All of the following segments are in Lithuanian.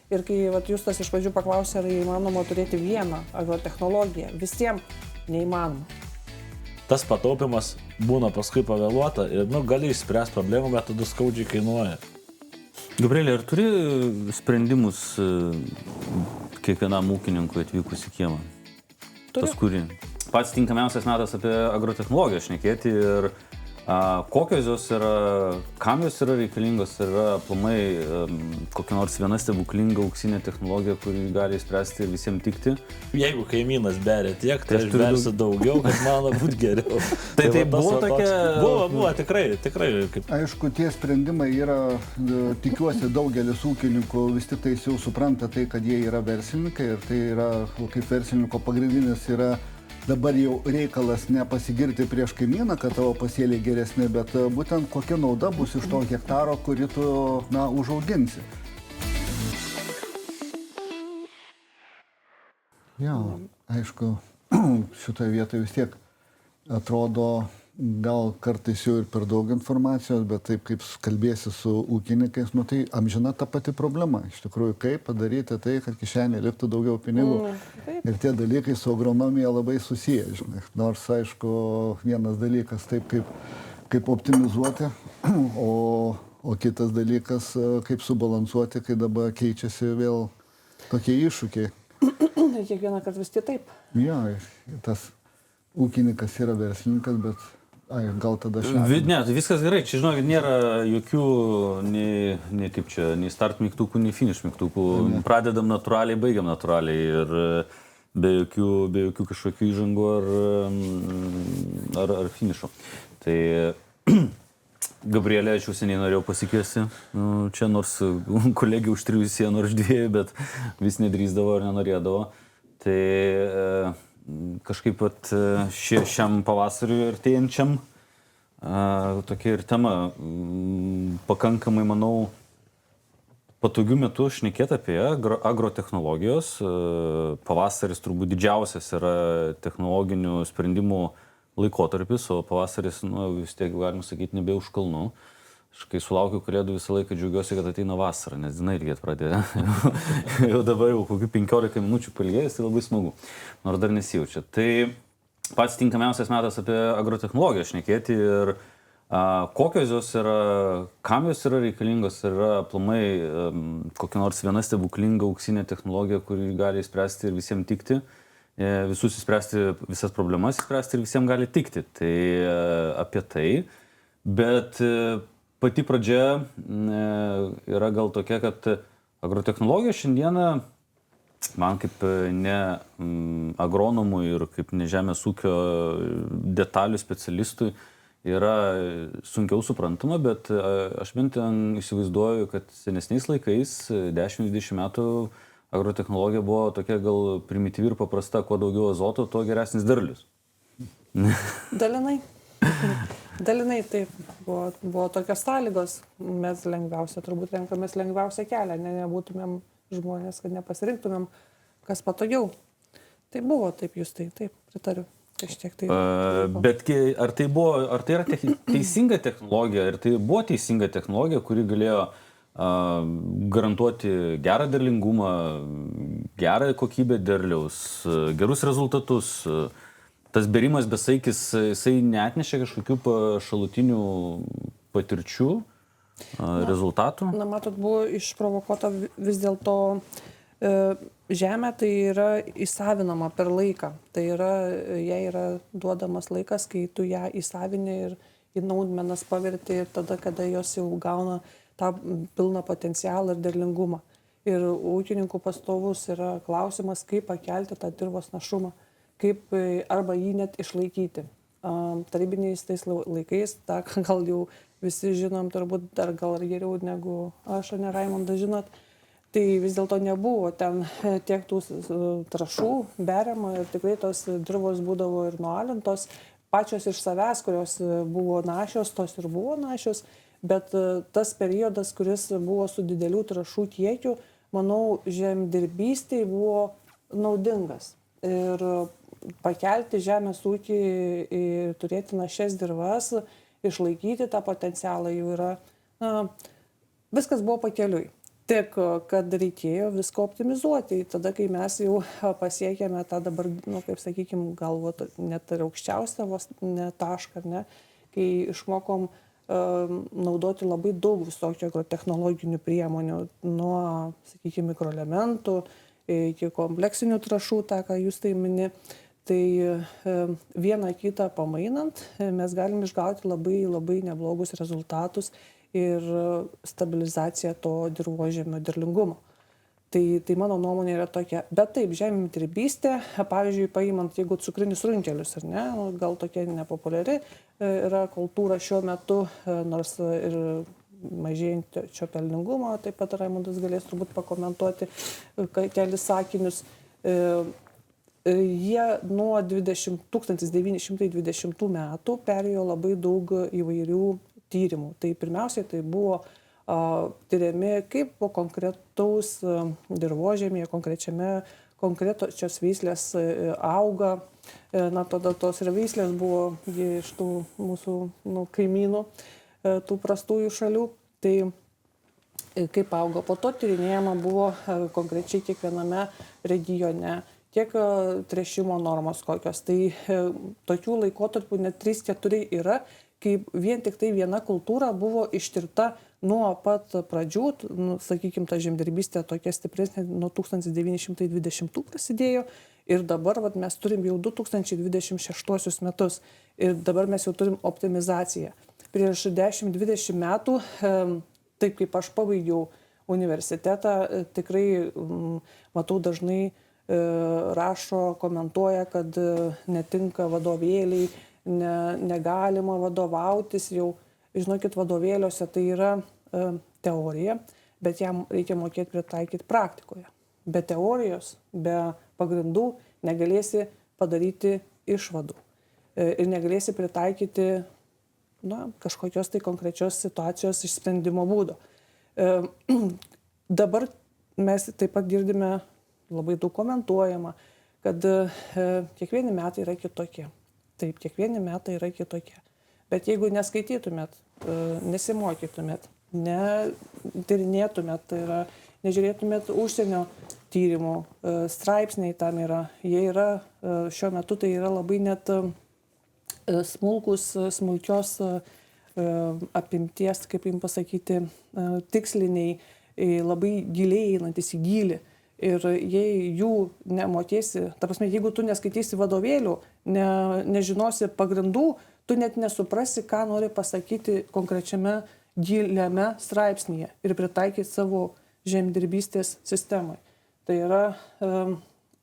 Ir kai Justas iš pradžių paklausė, ar įmanoma turėti vieną agrotechnologiją, visiems neįmanoma. Tas pataupimas būna paskui pavėluota ir gali išspręsti problemų, bet tada skaudžiai kainuoja. Gabrielė, ar turi sprendimus kiekvienam ūkininkui atvykus į kiemą? Turiu. Tas kuri? Pats tinkamiausias metas apie agrotechnologiją šnekėti ir kokios jos yra, kam jos yra reikalingos, yra aplamai kokia nors viena stebuklinga auksinė technologija, kuri gali išspręsti ir visiems tikti. Jeigu kaimynas beria tiek, tai aš bersiu daugiau, kad man būtų geriau. Tai buvo tokia... Buvo, tikrai. Aišku, tie sprendimai yra, tikiuosi, daugelis ūkininkų vis tik tai jau supranta tai, kad jie yra verslininkai ir tai yra, kaip verslininko pagrindinis yra dabar jau reikalas nepasigirti prieš kaimyną, kad tavo pasėliai geresni, bet būtent kokia nauda bus iš to hektaro, kurį tu, užauginsi. Ja, aišku, šitoje vietoje vis tiek atrodo gal kartais jau ir per daug informacijos, bet taip kaip kalbėsi su ūkininkais, tai amžina ta pati problema. Iš tikrųjų, kaip padaryti tai, kad kišenė liktų daugiau pinigų. Ir tie dalykai su agronomija labai susiję, žinai. Nors, aišku, vienas dalykas taip kaip optimizuoti, o kitas dalykas kaip subalansuoti, kai dabar keičiasi vėl tokie iššūkiai. Kiekvieną kartą vis taip. Ja, tas ūkininkas yra verslininkas, bet gal tada Ne, viskas gerai. Čia, žinokit, nėra jokių nei start mygtukų, nei finish mygtukų. Pradedam natūraliai, baigiam natūraliai ir be jokių kažkokių įžangų ar finišo. Tai Gabrielė, aš jau seniai norėjau pasikviesti. Čia nors kolegė už 3 sienų ar už 2, bet vis nedrįsdavo ar nenorėdavo. Tai kažkaip pat šiam pavasariui artėjančiam tokia ir tema pakankamai, manau, patogių metų šnekėti apie agrotechnologijos. Pavasaris turbūt didžiausias yra technologinių sprendimų laikotarpis, o pavasaris, vis tiek galima sakyti, nebe už kalnų. Aš kai sulaukiu kalėdų visą laiką džiaugiuosi, kad ateina vasara, nes diena irgi atpradėjo. Jau dabar jau kokių 15 minučių pailgėjus, tai labai smagu, nors dar nesijaučia. Tai pats tinkamiausias metas apie agrotechnologiją šnekėti ir kokios jos yra, kam jos yra reikalingos, yra aplamai kokia nors viena stebuklinga auksinė technologija, kuri gali išspręsti ir visiems tikti, visus išspręsti, visas problemas išspręsti ir visiems gali tikti. Tai apie tai, bet pati pradžia yra gal tokia, kad agrotechnologija šiandieną man kaip ne agronomui ir kaip ne žemės ūkio detalių specialistui yra sunkiau suprantama, bet aš bent įsivaizduoju, kad senesniais laikais, 10-20 metų, agrotechnologija buvo tokia gal primityvi ir paprasta, kuo daugiau azoto, tuo geresnis derlius. Dalinai taip, buvo tokios sąlygos, mes lengviausia, turbūt renkamės lengviausią kelią, nebūtumėm žmonės, kad nepasirinktumėm, kas patogiau. Tai buvo taip, jūs taip, pritariu. Bet ar tai yra teisinga technologija, ar tai buvo teisinga technologija, kuri galėjo garantuoti gerą derlingumą, gerą kokybę derliaus, gerus rezultatus? Tas berimas besaikis, jisai neatnešė kažkokių šalutinių patirčių, rezultatų? Matot, buvo išprovokuota vis dėlto žemė, tai yra įsavinama per laiką. Tai yra, jai yra duodamas laikas, kai tu ją įsavini ir į naudmenas paverti ir tada, kada jos jau gauna tą pilną potencialą ir derlingumą. Ir ūkininkų pastovus yra klausimas, kaip pakelti tą dirvos našumą, kaip arba jį net išlaikyti. Tarybiniais tais laikais, gal jau visi žinom, turbūt dar gal geriau negu aš, ne Raimondas, žinot, tai vis dėlto nebuvo ten tiek tų trąšų beriama ir tikrai tos dirvos būdavo ir nualintos, pačios iš savęs, kurios buvo našios, tos ir buvo našios, bet tas periodas, kuris buvo su didelių trąšų kiekiu, manau, žemdirbystėj buvo naudingas. Ir pakelti žemės ūkį ir turėti našias dirvas, išlaikyti tą potencialą jau yra, viskas buvo pakeliui. Tik, kad reikėjo viską optimizuoti. Tada, kai mes jau pasiekėme tą dabar, kaip sakykime, galvot net ir aukščiausią tašką, ne, kai išmokom naudoti labai daug visokio technologinių priemonių, nuo, sakykime, mikroelementų iki kompleksinių trąšų, tą, ką jūs tai mini, tai vieną kitą pamainant mes galim išgauti labai, labai neblogus rezultatus ir stabilizacija to dirvožemio derlingumo. Tai mano nuomonė yra tokia. Bet taip, žemdirbystė, pavyzdžiui, paimant, jeigu cukrinius runkelius, ar ne, gal tokia nepopuliari yra kultūra šiuo metu, nors ir mažėjančio pelningumo, taip pat Raimundas galės turbūt pakomentuoti kelis sakinius. Jie nuo 1920 metų perėjo labai daug įvairių tyrimų. Tai pirmiausiai tai buvo tyriami, kaip po konkretaus dirvožemėje, konkrečios veislės auga. Na, tada tos ir veislės buvo iš tų mūsų kaimynų, tų prastųjų šalių. Tai kaip auga. Po to tyrinėjama buvo konkrečiai kiekviename regione, tiek tręšimo normos kokios. Tai tokių laikotarpių net 3-4 yra, kai vien tik tai viena kultūra buvo ištirta nuo pat pradžių, sakykime, ta žemdirbystė tokia stipresnė nuo 1920 prasidėjo ir dabar mes turim jau 2026 metus ir dabar mes jau turim optimizaciją. Prieš 10-20 metų, taip kaip aš pabaigiau universitetą, tikrai matau dažnai rašo, komentuoja, kad netinka vadovėliai, negalima vadovautis jau. Žinokit, vadovėliuose tai yra teorija, bet jam reikia mokėti pritaikyti praktikoje. Be teorijos, be pagrindų negalėsi padaryti išvadų ir negalėsi pritaikyti kažkokios tai konkrečios situacijos išsprendimo būdo. Dabar mes taip pat girdime labai daug komentuojama, kad kiekvieni metai yra kitokie. Taip, kiekvieni metai yra kitokie. Bet jeigu neskaitytumėt, nesimokytumėt, netyrinėtumėt, tai yra, nežiūrėtumėt užsienio tyrimų, straipsniai tam yra, jie yra, šiuo metu tai yra labai net smulkios apimties, kaip jums pasakyti, tiksliniai, labai giliai einantis į gylį. Ir jei jų nemokėsi, ta prasme, jeigu tu neskaitysi vadovėlių, nežinosi pagrindų, tu net nesuprasi, ką nori pasakyti konkrečiame giliame straipsnyje ir pritaikyti savo žemdirbystės sistemai. Tai yra,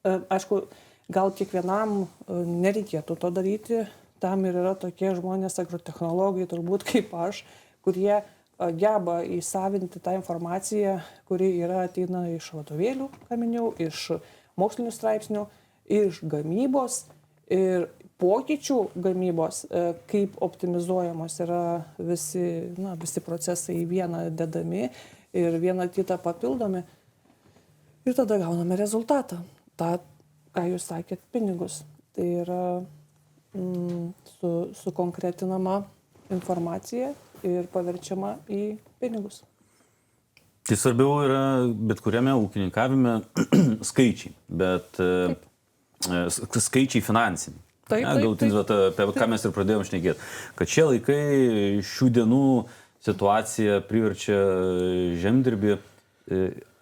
aišku, gal kiekvienam nereikėtų to daryti, tam ir yra tokie žmonės, agrotechnologai, turbūt kaip aš, kurie geba įsavinti tą informaciją, kuri ateina iš vadovėlių, ką minėjau, iš mokslinių straipsnių, iš gamybos ir pokyčių gamybos, kaip optimizuojamos yra visi procesai į vieną dedami ir vieną kitą papildomi. Ir tada gauname rezultatą. Ta, ką jūs sakėt, pinigus. Tai yra sukonkretinama informacija ir paverčiama į pinigus. Tai svarbiau yra bet kuriame ūkininkavime skaičiai, bet skaičiai finansiniai. Galutinis, apie ką mes ir pradėjome šnekėti, kad šie laikai, šių dienų situacija priverčia žemdirbį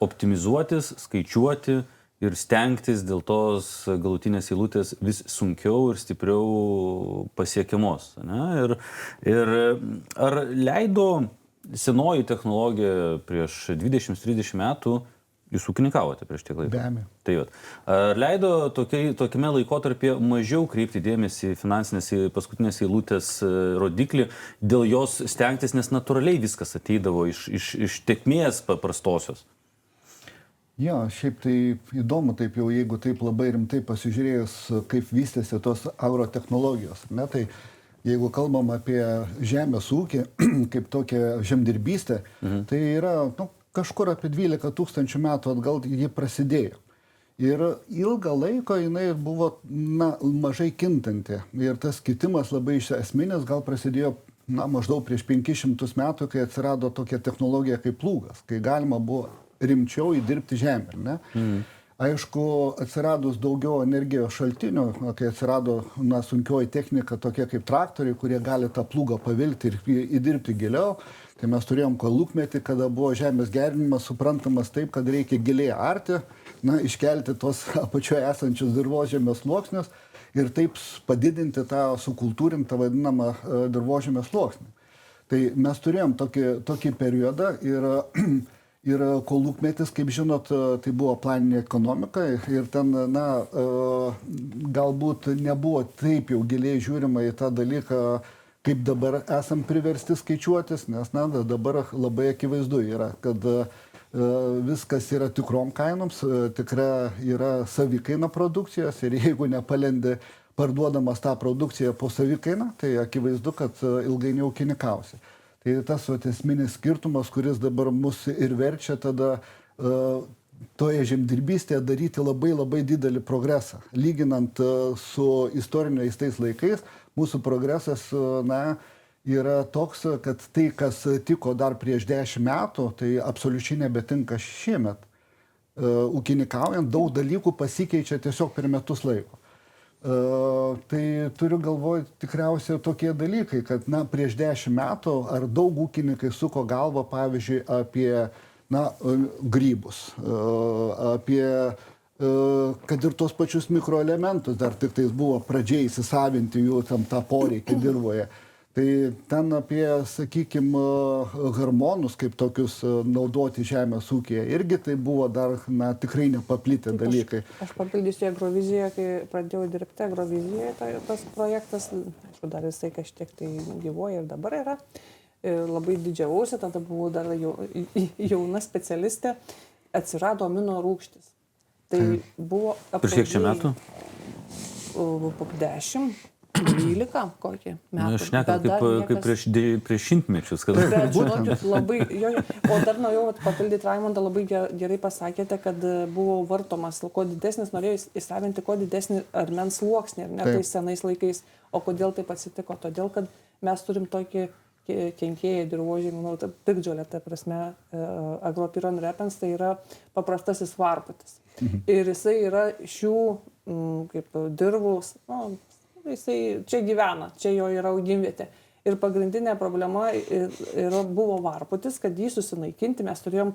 optimizuotis, skaičiuoti ir stengtis dėl tos galutinės eilutės vis sunkiau ir stipriau pasiekiamos. Ne? Ir ar leido senoji technologija prieš 20-30 metų, jūs ūkininkavote prieš tiek laiko? Be abejo. Tai ar leido tokiame laikotarpyje mažiau kreipti dėmesį į finansinės paskutinės eilutės rodiklį, dėl jos stengtis, nes natūraliai viskas ateidavo iš tėkmės paprastosios? Jo, šiaip tai įdomu, taip jau jeigu taip labai rimtai pasižiūrėjus, kaip vystėsi tos agrotechnologijos. Ne, tai jeigu kalbam apie žemės ūkį, kaip tokią žemdirbystę, tai yra kažkur apie 12 000 metų atgal ji prasidėjo. Ir ilgą laiką jinai buvo mažai kintanti. Ir tas kitimas labai esminis gal prasidėjo maždaug prieš 500 metų, kai atsirado tokia technologija kaip plūgas, kai galima buvo rimčiau įdirbti žemę. Ne? Aišku, atsiradus daugiau energijos šaltinių, kai atsirado sunkioji technika, tokie kaip traktoriai, kurie gali tą plūgą pavilti ir įdirbti giliau, tai mes turėjom kolūkmetį, kada buvo žemės gerinimas suprantamas taip, kad reikia giliai arti, iškelti tos apačioje esančius dirvožemės sluoksnius ir taip padidinti tą sukultūrintą vadinamą dirvožemės sluoksnį. Tai mes turėjom tokį periodą ir kolūkmetis, kaip žinot, tai buvo planinė ekonomika ir ten, galbūt nebuvo taip jau giliai žiūrima į tą dalyką, kaip dabar esam priversti skaičiuotis, nes dabar labai akivaizdu yra, kad viskas yra tikrom kainoms, tikra yra savikaina produkcijos ir jeigu nepalendi parduodamas tą produkciją po savikainą, tai akivaizdu, kad ilgai neūkininkausi. Tai tas esminis skirtumas, kuris dabar mus ir verčia tada toje žemdirbystėje daryti labai didelį progresą. Lyginant su istoriniais tais laikais, mūsų progresas yra toks, kad tai, kas tiko dar prieš 10 metų, tai absoliučiai nebetinka šiemet. Ūkininkaujant, daug dalykų pasikeičia tiesiog per metus laiko. Tai turiu galvoj tikriausiai tokie dalykai, kad prieš 10 metų ar daug ūkininkai suko galvą, pavyzdžiui, apie grybus, apie kad ir tos pačius mikroelementus dar tik tais buvo pradžiai įsisavinti jų tam tą poreikį dirvoje. Tai ten apie, sakykime, hormonus kaip tokius naudoti žemės ūkyje irgi tai buvo dar tikrai nepaplitę dalykai. Aš papildysiu Agroviziją, kai pradėjau dirbti Agrovizijoje, tas projektas, aišku, dar jisai kažkiek tai gyvuoja ir dabar yra. Labai didžiavausi, tada buvau dar jauna specialistė, atsirado amino rūgštis. Tai buvo... Prieš kiek čia metų? Po 10. 12 kokį metų. Aš nekal kaip prieš šimtmečius. Bet žinokit, labai, o dar norėjau papildyti Raimondą, labai gerai pasakėte, kad buvo vartomas, kuo didesnis, norėjau įsavinti, kuo didesnį armens sluoksnį, ar ne, tais senais laikais. O kodėl taip atsitiko? Todėl, kad mes turim tokį kenkėją dirvožėmį, piktžolę, ta prasme, Agropyron repens, tai yra paprastasis varputis. Ir jisai yra šių, kaip dirvus, jisai čia gyvena, čia jo yra augimvietė. Ir pagrindinė problema buvo varputis, kad jį susinaikinti mes turėjom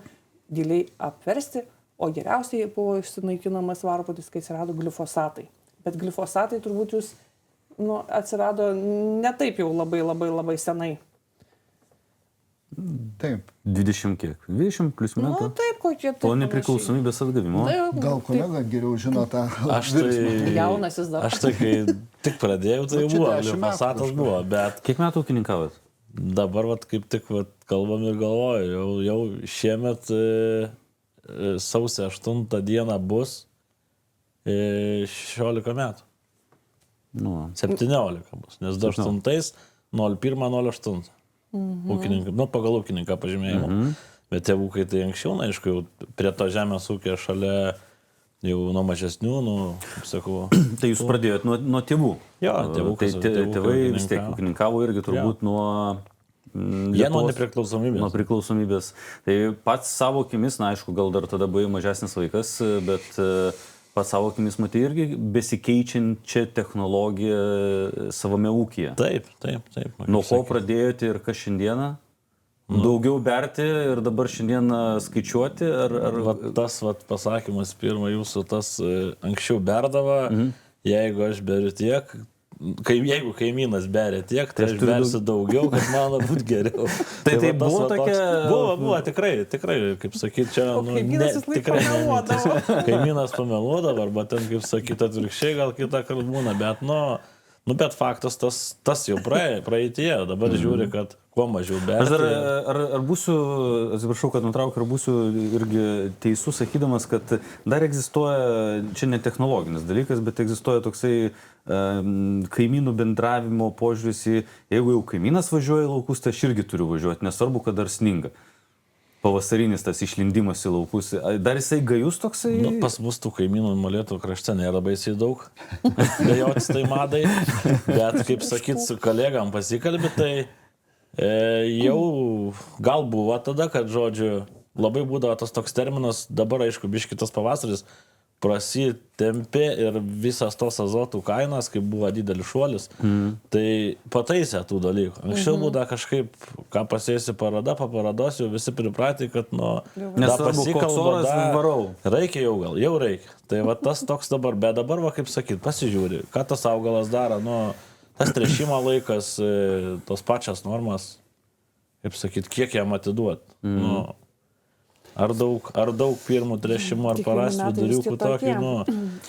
giliai apversti, o geriausiai buvo susinaikinamas varputis, kai atsirado glifosatai. Bet glifosatai turbūt jūs atsirado ne taip jau labai senai. Taip. 20 kiek? 20 plus metų? Taip, kokie tai. Po nepriklausomybės atgavimo. Gal kolega geriau žino tą jaunasis dar. Aš tai, kai tik pradėjau, tai jau buvo, glifosatas buvo, bet... Kiek metų ūkininkavot? Dabar kaip tik kalbam ir galvoju, jau šiemet sausio 8 dieną bus 16 metų. 17 bus, nes 28, 01, 08. Ūkininkai, pagal ūkininką pažymėjimą. Bet tėvukai tai anksčiau, aišku, jau prie to žemės ūkio šalia jau nuo mažesnių, kaip sakau. Tai jūs pradėjot nuo tėvų? Jo, tėvukas. Tėvai vis tiek ūkininkavo irgi turbūt nuo... Jie nuo nepriklausomybės. Nuo priklausomybės. Tai pats savo akimis, aišku, gal dar tada buvai mažesnis vaikas, bet... Pats savo akimis matai irgi besikeičiančią technologiją savame ūkyje. Taip. Nuo ko pradėjote ir kas šiandieną? Daugiau berti ir dabar šiandieną skaičiuoti? Tas pasakymas pirma jūsų, tas anksčiau berdavo, jeigu aš beriu tiek, jeigu kaimynas beria tiek, tai aš bersiu daugiau, kad man būtų geriau. Tai buvo tokia... Buvo, tikrai, kaip sakyti, čia... Kaimynas vis laik pameluodavo. Kaimynas pameluodavo, arba ten, kaip sakyti, atvirkščiai gal kitą kartą būna, bet, bet faktas tas jau praeityje, dabar žiūri, kad kuo mažiau berti. Ar būsiu, atsiprašau, kad nutraukiu, ar būsiu irgi teisus, sakydamas, kad dar egzistuoja, čia ne technologinis dalykas, bet egzistuoja toksai kaimynų bendravimo požiūris į, jeigu jau kaimynas važiuoja į laukus, tai aš irgi turiu važiuoti, nesvarbu, kad dar sninga. Pavasarinis tas išlindimas į laukus. Dar jisai gajus toksai? Pas mus tų kaimynų Molėtų krašte nėra baisiai daug. Bejotis tai madai. Bet, kaip sakyt, su kolegam pasikalbė, tai jau gal buvo tada, kad, žodžiu, labai būdavo tas toks terminas, dabar aišku, biškitas pavasaris, prasitempė ir visas tos azotų kainas, kaip buvo didelis šuolis, tai pataisė tų dalykų. Anksčiau būdavo kažkaip, ką pasėsi parada, paparados, jau visi pripratė, kad Nesvarbu, koks oras, varau. Reikia jau reikia. Tai va tas toks dabar, bet dabar, va, kaip sakyt, pasižiūri, ką tas augalas daro, tas tręšimo laikas, tos pačias normas, kaip sakyt, kiek jam atiduot. Ar daug pirmų tręšimų, ar parasti viduriukų tokį,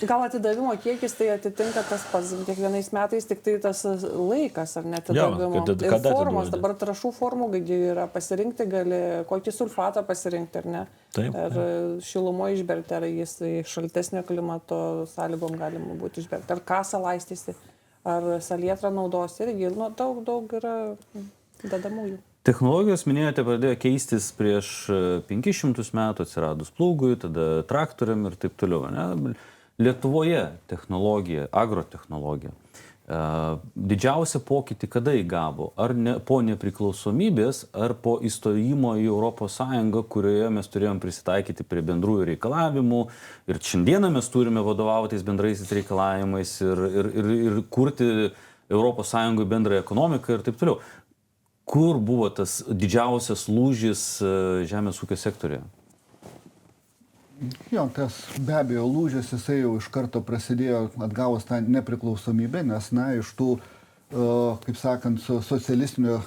Gal atidavimo kiekis tai atitinka tas pats kiekvienais metais, tik tai tas laikas, ar ne atidavimo. Ir formos, dabar trąšų formų yra pasirinkti, gali kokį sulfatą pasirinkti, ar ne. Taip. Ar šilumo išberti, ar jis šaltesnio klimato sąlygom galima būti išberti, ar kasą laistysi, ar salietrą naudosi, irgi daug yra dedamųjų. Technologijos, minėjote, pradėjo keistis prieš 500 metų, atsiradus plūgui, tada traktoriam ir taip toliau. Ne? Lietuvoje technologija, agrotechnologija, didžiausią pokytį kada įgavo? Ar po nepriklausomybės, ar po įstojimo į Europos Sąjungą, kurioje mes turėjom prisitaikyti prie bendrųjų reikalavimų ir šiandieną mes turime vadovautis bendraisiais reikalavimais ir kurti Europos Sąjungoje bendrąją ekonomiką ir taip toliau. Kur buvo tas didžiausias lūžis žemės ūkio sektorėje? Jo, tas be abejo lūžis, jisai jau iš karto prasidėjo atgavus tą nepriklausomybę, nes, iš tų, kaip sakant, socialistinio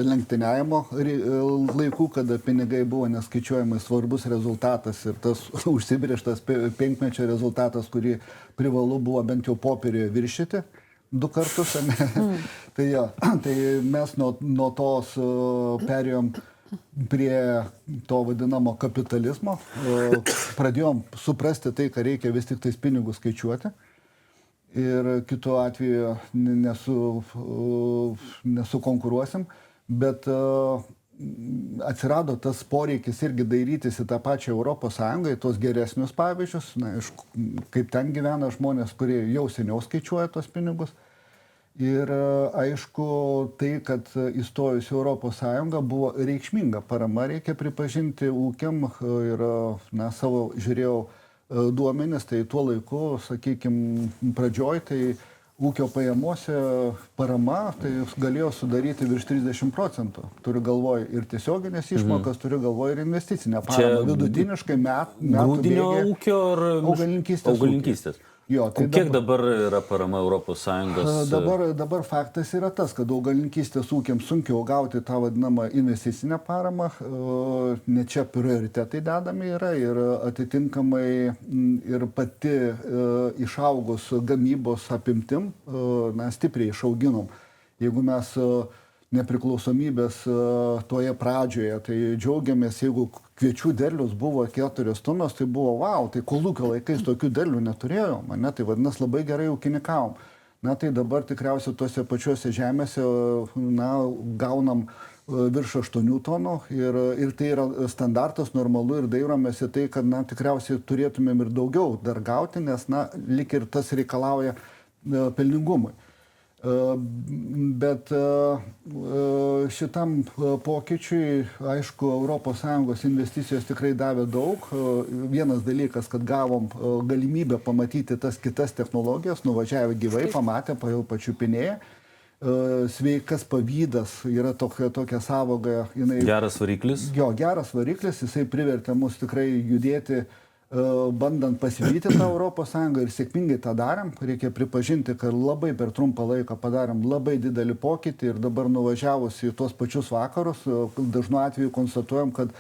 lenktyniavimo laikų, kada pinigai buvo neskaičiuojamai svarbus rezultatas ir tas užsibrėžtas 5-mečio rezultatas, kurį privalu buvo bent jau popieriuje viršyti 2 kartus, tai mes nuo tos perėjom prie to vadinamo kapitalizmo, pradėjom suprasti tai, ką reikia vis tik tais pinigus skaičiuoti ir kitu atveju nesukonkuruosim, bet atsirado tas poreikis irgi dairytis į tą pačią Europos Sąjungą, į tos geresnius pavyzdžius, kaip ten gyvena žmonės, kurie jau seniau skaičiuoja tos pinigus. Ir aišku, tai, kad įstojus į Europos Sąjungą buvo reikšminga parama, reikia pripažinti ūkiam ir savo žiūrėjau duomenis, tai tuo laiku, sakykime, pradžioj, tai ūkio pajamose parama tai galėjo sudaryti virš 30%. Turiu galvoj ir tiesioginės išmokas, turiu galvoj ir investicinę paramą. Vidutiniškai metų grūdinio ūkio ar augalininkystės. Jo, tai kiek dabar yra parama Europos Sąjungos? Dabar faktas yra tas, kad augalininkystės ūkiams sunkiau gauti tą vadinamą investicinę paramą, ne čia prioritetai dedami yra ir atitinkamai ir pati išaugus gamybos apimtim, stipriai išauginom. Jeigu mes nepriklausomybės toje pradžioje, tai džiaugiamės, jeigu kviečių derlius buvo 4 tonos, tai buvo wow, tai kolūkio laikais tokių derlių neturėjom, tai vadinasi labai gerai ūkininkavom. Tai dabar tikriausiai tuose pačiuose žemėse gaunam virš 8 tonų ir tai yra standartas, normalu ir dairomės į tai, kad tikriausiai turėtumėm ir daugiau dar gauti, nes lyg ir tas reikalauja pelningumui. Bet šitam pokyčiui, aišku, ES investicijos tikrai davė daug. Vienas dalykas, kad gavom galimybę pamatyti tas kitas technologijas, nuvažiavę gyvai, pamatę, pačiupinėję. Sveikas pavydas yra tokia sąvoka. Geras variklis? Jo, geras variklis, jisai privertė mus tikrai judėti bandant pasivyti tą Europos Sąjungą ir sėkmingai tą darėm. Reikia pripažinti, kad labai per trumpą laiką padarėm labai didelį pokytį ir dabar nuvažiavus į tuos pačius vakarus, dažnu atveju konstatuojam, kad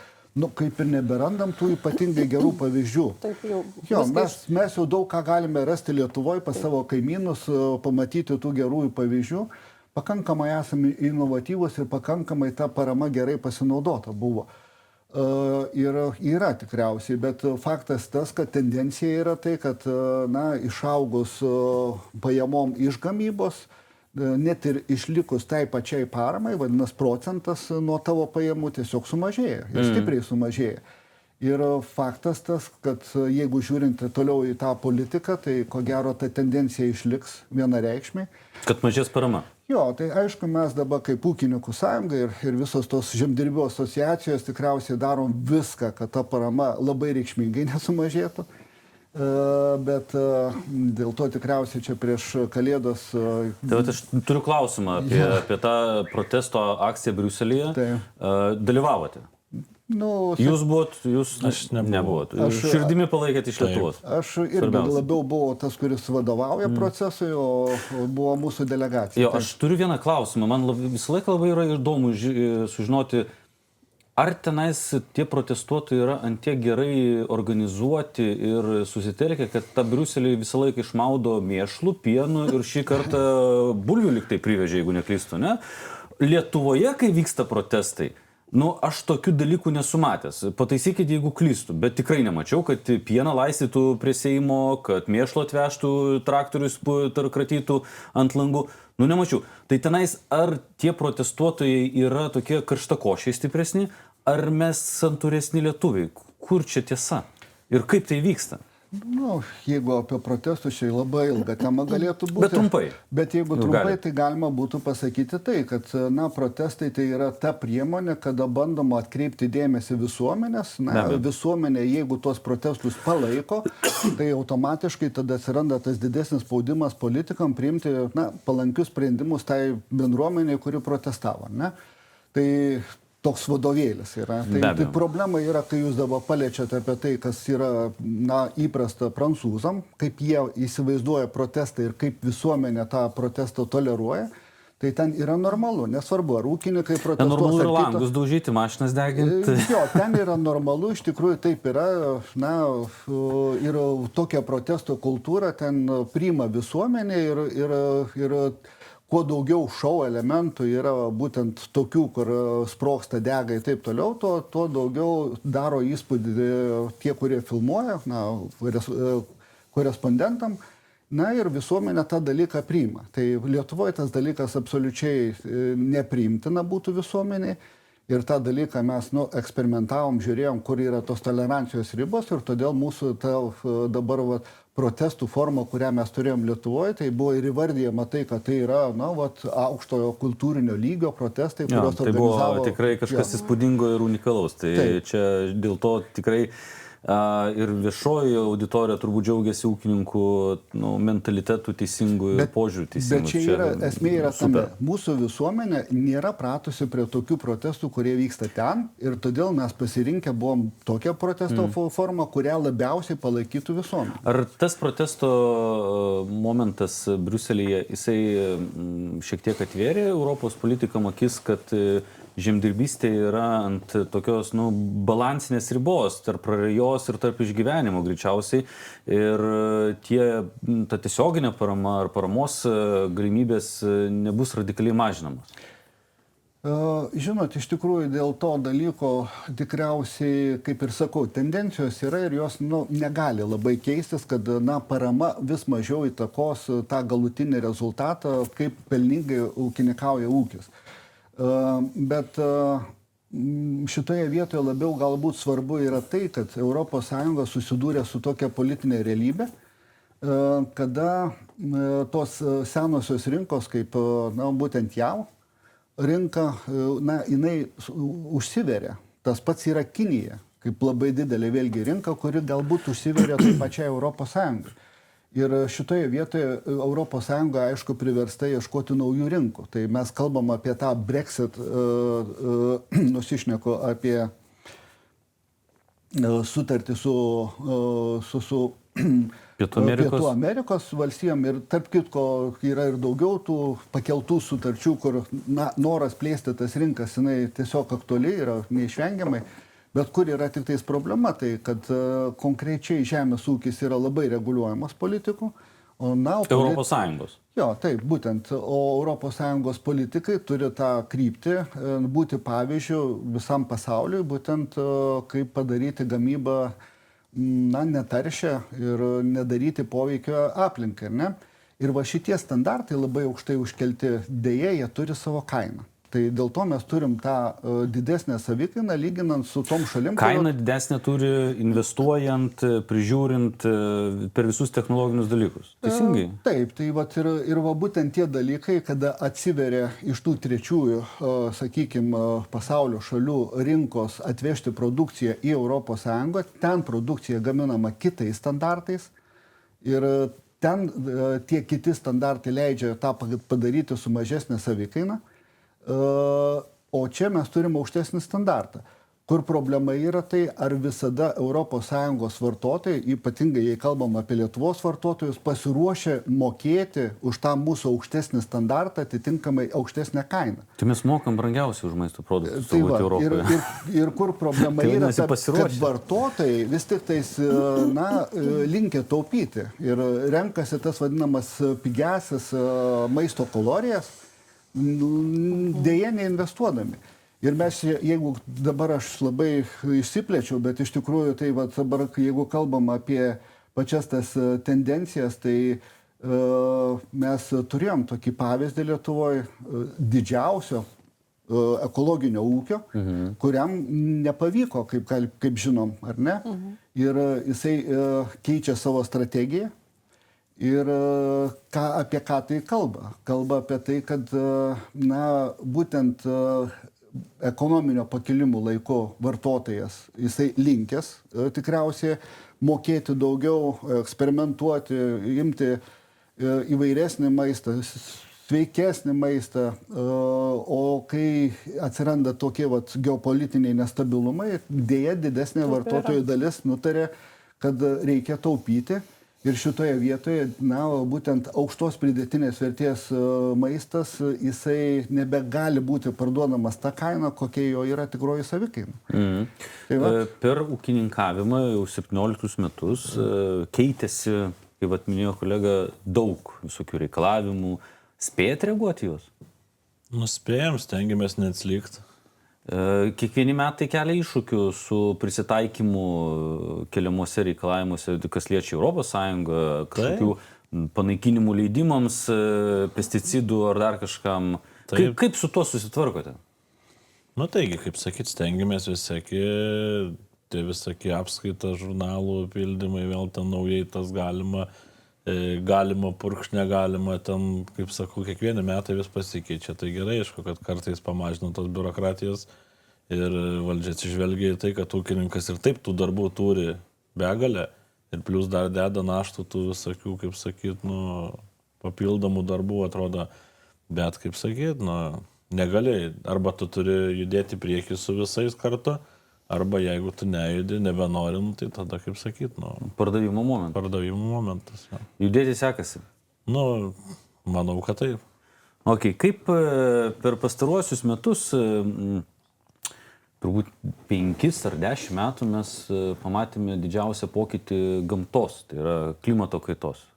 kaip ir neberandam tų ypatingai gerų pavyzdžių. Taip jau. Jo, mes jau daug ką galime rasti Lietuvoje pas savo kaimynus, pamatyti tų gerųjų pavyzdžių. Pakankamai esame inovatyvus ir pakankamai ta parama gerai pasinaudota buvo. Ir yra tikriausiai, bet faktas tas, kad tendencija yra tai, kad išaugus pajamom iš gamybos, net ir išlikus tai pačiai paramai, vadinasi, procentas nuo tavo pajamų tiesiog sumažėja, stipriai sumažėja. Ir faktas tas, kad jeigu žiūrint toliau į tą politiką, tai ko gero ta tendencija išliks vienareikšmiai. Kad mažės parama. Jo, tai aišku, mes dabar kaip ūkininkų sąjunga ir visos tos žemdirbių asociacijos tikriausiai darom viską, kad ta parama labai reikšmingai nesumažėtų. Bet dėl to tikriausiai čia prieš Kalėdas... Tai aš turiu klausimą apie tą protesto akciją Briuselyje. Dalyvavote? Jūs buvot, aš nebuvot. Širdimi palaikėte iš Lietuvos. Aš irgi labiau buvau tas, kuris vadovauja procesui, o buvo mūsų delegacija. Jo, aš turiu vieną klausimą. Man visą laiką labai yra įdomu sužinoti, ar tenais tie protestuotojai yra antiek gerai organizuoti ir susitelkę, kad ta Briuselį visą laiką išmaudo mėšlų, pienų ir šį kartą bulvių liktai privežė, jeigu neklystu, ne? Lietuvoje, kai vyksta protestai, aš tokių dalykų nesu matęs. Pataisykit, jeigu klystu, bet tikrai nemačiau, kad pieną laistytų prie Seimo, kad mėšlo atvežtų traktorius, kratytų ant langų. Nemačiau. Tai tenais, ar tie protestuotojai yra tokie karštakošiai stipresni, ar mes santūresni lietuviai? Kur čia tiesa? Ir kaip tai vyksta? Jeigu apie protestus čia labai ilga tema galėtų būti. Bet trumpai. Bet jeigu trumpai, tai galima būtų pasakyti tai, kad protestai tai yra ta priemonė, kada bandoma atkreipti dėmesį visuomenės. Visuomenė, jeigu tuos protestus palaiko, tai automatiškai tada atsiranda tas didesnis spaudimas politikam priimti palankius sprendimus tai bendruomeniai, kuri protestavo. Ne? Tai toks vadovėlis yra. Tai problema yra, kai jūs dabar paliečiate apie tai, kas yra įprasta prancūzam, kaip jie įsivaizduoja protestą ir kaip visuomenė tą protestą toleruoja, tai ten yra normalu, nesvarbu, ar ūkininkai protestuos. Normalu ir langus daužyti, mašinas deginti. Jo, ten yra normalu, iš tikrųjų taip yra, ir tokia protesto kultūra ten priima visuomenė ir kuo daugiau šou elementų yra būtent tokių, kur sprogsta, dega ir taip toliau, tuo daugiau daro įspūdį tie, kurie filmuoja, korespondentam, ir visuomenė tą dalyką priima. Tai Lietuvoje tas dalykas absoliučiai nepriimtina būtų visuomeniai. Ir tą dalyką mes eksperimentavom, žiūrėjom, kur yra tos tolerancijos ribos ir todėl mūsų dabar protestų forma, kurią mes turėjom Lietuvoje, tai buvo ir įvardyjama tai, kad tai yra aukštojo kultūrinio lygio protestai, kuriuos organizavo. Tai buvo tikrai kažkas įspūdingo ir unikalaus. Tai čia dėl to tikrai ir viešoji auditorija turbūt džiaugiasi ūkininkų mentalitetų teisingų ir požiūrių teisingų. Bet čia esmė yra tame. Mūsų visuomenė nėra pratusi prie tokių protestų, kurie vyksta ten ir todėl mes pasirinkę buvom tokią protesto formą, kurią labiausiai palaikytų visuomenė. Ar tas protesto momentas Briuselyje, jisai šiek tiek atvėrė Europos politikam akis, kad žemdirbystė yra ant tokios balansinės ribos tarp prarajos ir tarp išgyvenimo greičiausiai ir ta tiesioginė parama ar paramos galimybės nebus radikaliai mažinamos? Žinot, iš tikrųjų dėl to dalyko tikriausiai, kaip ir sakau, tendencijos yra ir jos negali labai keistis, kad parama vis mažiau įtakos tą galutinį rezultatą, kaip pelningai ūkininkauja ūkis. Bet šitoje vietoje labiau galbūt svarbu yra tai, kad ES susidūrė su tokia politinė realybė, kada tos senosios rinkos, kaip būtent JAV rinka, jinai užsiveria. Tas pats yra Kinija, kaip labai didelė vėlgi rinka, kuri galbūt užsiveria tai pačiai ES. Ir šitoje vietoje ES, aišku, priversta ieškoti naujų rinkų. Tai mes kalbam apie tą Brexit, nusišneku apie sutartį su Pietų Amerikos valstijom. Ir tarp kitko yra ir daugiau tų pakeltų sutarčių, kur noras plėsti tas rinkas, jinai tiesiog aktuali yra neišvengiamai. Bet kur yra tik tais problema, tai kad konkrečiai žemės ūkis yra labai reguliuojamas politikų. Europos Sąjungos. Jo, taip, būtent. O ES politikai turi tą kryptį, būti pavyzdžių visam pasauliui, būtent kaip padaryti gamybą netaršią ir nedaryti poveikio aplinkai. Ne? Ir va šitie standartai labai aukštai užkelti, dėja, jie turi savo kainą. Tai dėl to mes turim tą didesnę savikainą lyginant su tom šalim. Kaina didesnė turi investuojant, prižiūrint per visus technologinius dalykus. Teisingai? Taip, tai vat ir va būtent tie dalykai, kada atsiveria iš tų trečiųjų, sakykime, pasaulio šalių rinkos atvežti produkciją į ES, ten produkcija gaminama kitais standartais ir ten tie kiti standartai leidžia tą padaryti su mažesnė savikaina, o čia mes turime aukštesnį standartą. Kur problema yra tai, ar visada ES vartotojai, ypatingai jei kalbam apie Lietuvos vartotojus, pasiruošę mokėti už tą mūsų aukštesnį standartą, atitinkamai aukštesnę kainą. Tai mes mokam brangiausiai už maisto produktus Europoje. Ir kur problema yra, kad vartotojai vis tik tais, linkia taupyti ir renkasi tas vadinamas pigiasis maisto kalorijas, dėja neinvestuodami. Ir mes, jeigu dabar aš labai išsiplečiau, bet iš tikrųjų tai dabar, jeigu kalbam apie pačias tas tendencijas, tai mes turėjom tokį pavyzdį Lietuvoje didžiausio ekologinio ūkio, kuriam nepavyko, kaip žinom, ar ne? Ir jisai keičia savo strategiją. Ir apie ką tai kalba? Kalba apie tai, kad būtent ekonominio pakilimų laiku vartotojas, jisai linkęs tikriausiai mokėti daugiau, eksperimentuoti, imti įvairesnį maistą, sveikesnį maistą, o kai atsiranda tokie geopolitiniai nestabilumai, dėja didesnė vartotojų dalis nutarė, kad reikia taupyti. Ir šitoje vietoje, būtent aukštos pridėtinės vertės maistas, jisai nebegali būti parduodamas tą kainą, kokia jo yra tikroji savikaina. Tai per ūkininkavimą jau 17 metus keitėsi, kaip minėjo kolega, daug visokių reikalavimų. Spėjat reaguoti juos? Nuspėjom, stengiamės neatsilikti. Kiekvieni metai kelia iššūkių su prisitaikymu keliamuose reikalavimuose, kas liečia ES, kažkokių panaikinimų leidimams, pesticidų ar dar kažkam. Kaip su tuo susitvarkote? Taigi, kaip sakyt, stengiamės visokie apskaita, žurnalų pildymai, vėl ten naujai tas galima purkšt, negalima, ten, kaip sakau, kiekvieni metai vis pasikeičia. Tai gerai, aišku, kad kartais pamažina tos biurokratijos ir valdžia atsižvelgia į tai, kad ūkininkas ir taip tų darbų turi begalę ir plus dar deda naštų tų visokių, kaip sakyt, papildomų darbų atrodo, bet, kaip sakyt, negali, arba tu turi judėti prieki su visais kartu, arba jeigu tu nejudi, nebenori, tai tada, kaip sakyt, pardavimo momentas. Pardavimo momentas. Ja. Judėti sekasi? Manau, kad taip. Okay, kaip per pastaruosius metus, turbūt 5 ar 10 metų mes pamatėme didžiausią pokytį gamtos, tai yra klimato kaitos.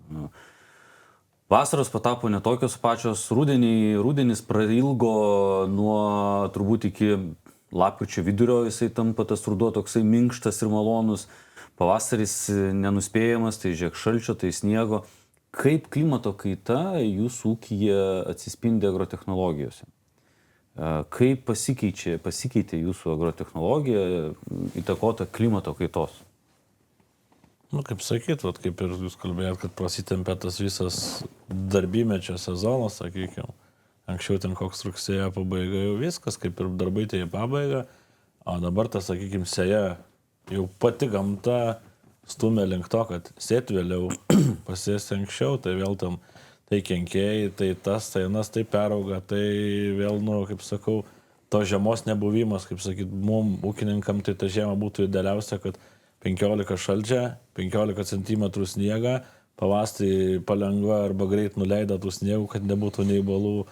Vasaros patapo netokios pačios, rudenis prailgo nuo turbūt iki lapkričio vidurio, jisai tampa tas ruduo toksai minkštas ir malonus, pavasaris nenuspėjamas, tai žiek šalčio, tai sniego. Kaip klimato kaita jūsų ūkyje atsispindi agrotechnologijose? Kaip pasikeitė jūsų agrotechnologija įtakota klimato kaitos? Kaip sakyt, kaip ir jūs kalbėjot, kad prasitempė tas visas darbymečio sezonas, sakykime. Anksčiau ten koks rugsėjo pabaiga jau viskas, kaip ir darbai tai pabaiga, o dabar tas, sakykime, sėja jau pati gamta stumia link to, kad sėt vėliau, pasėsti anksčiau, tai vėl tam tai kenkėjai, tai tas, tai anas, tai perauga, tai vėl, kaip sakau, to žiemos nebuvimas, kaip sakyt, mum ūkininkam tai ta žiema būtų idealiausia, kad 15 šalčia, 15 cm sniega, pavasarį palengva arba greit nuleida tų sniegų, kad nebūtų nei balų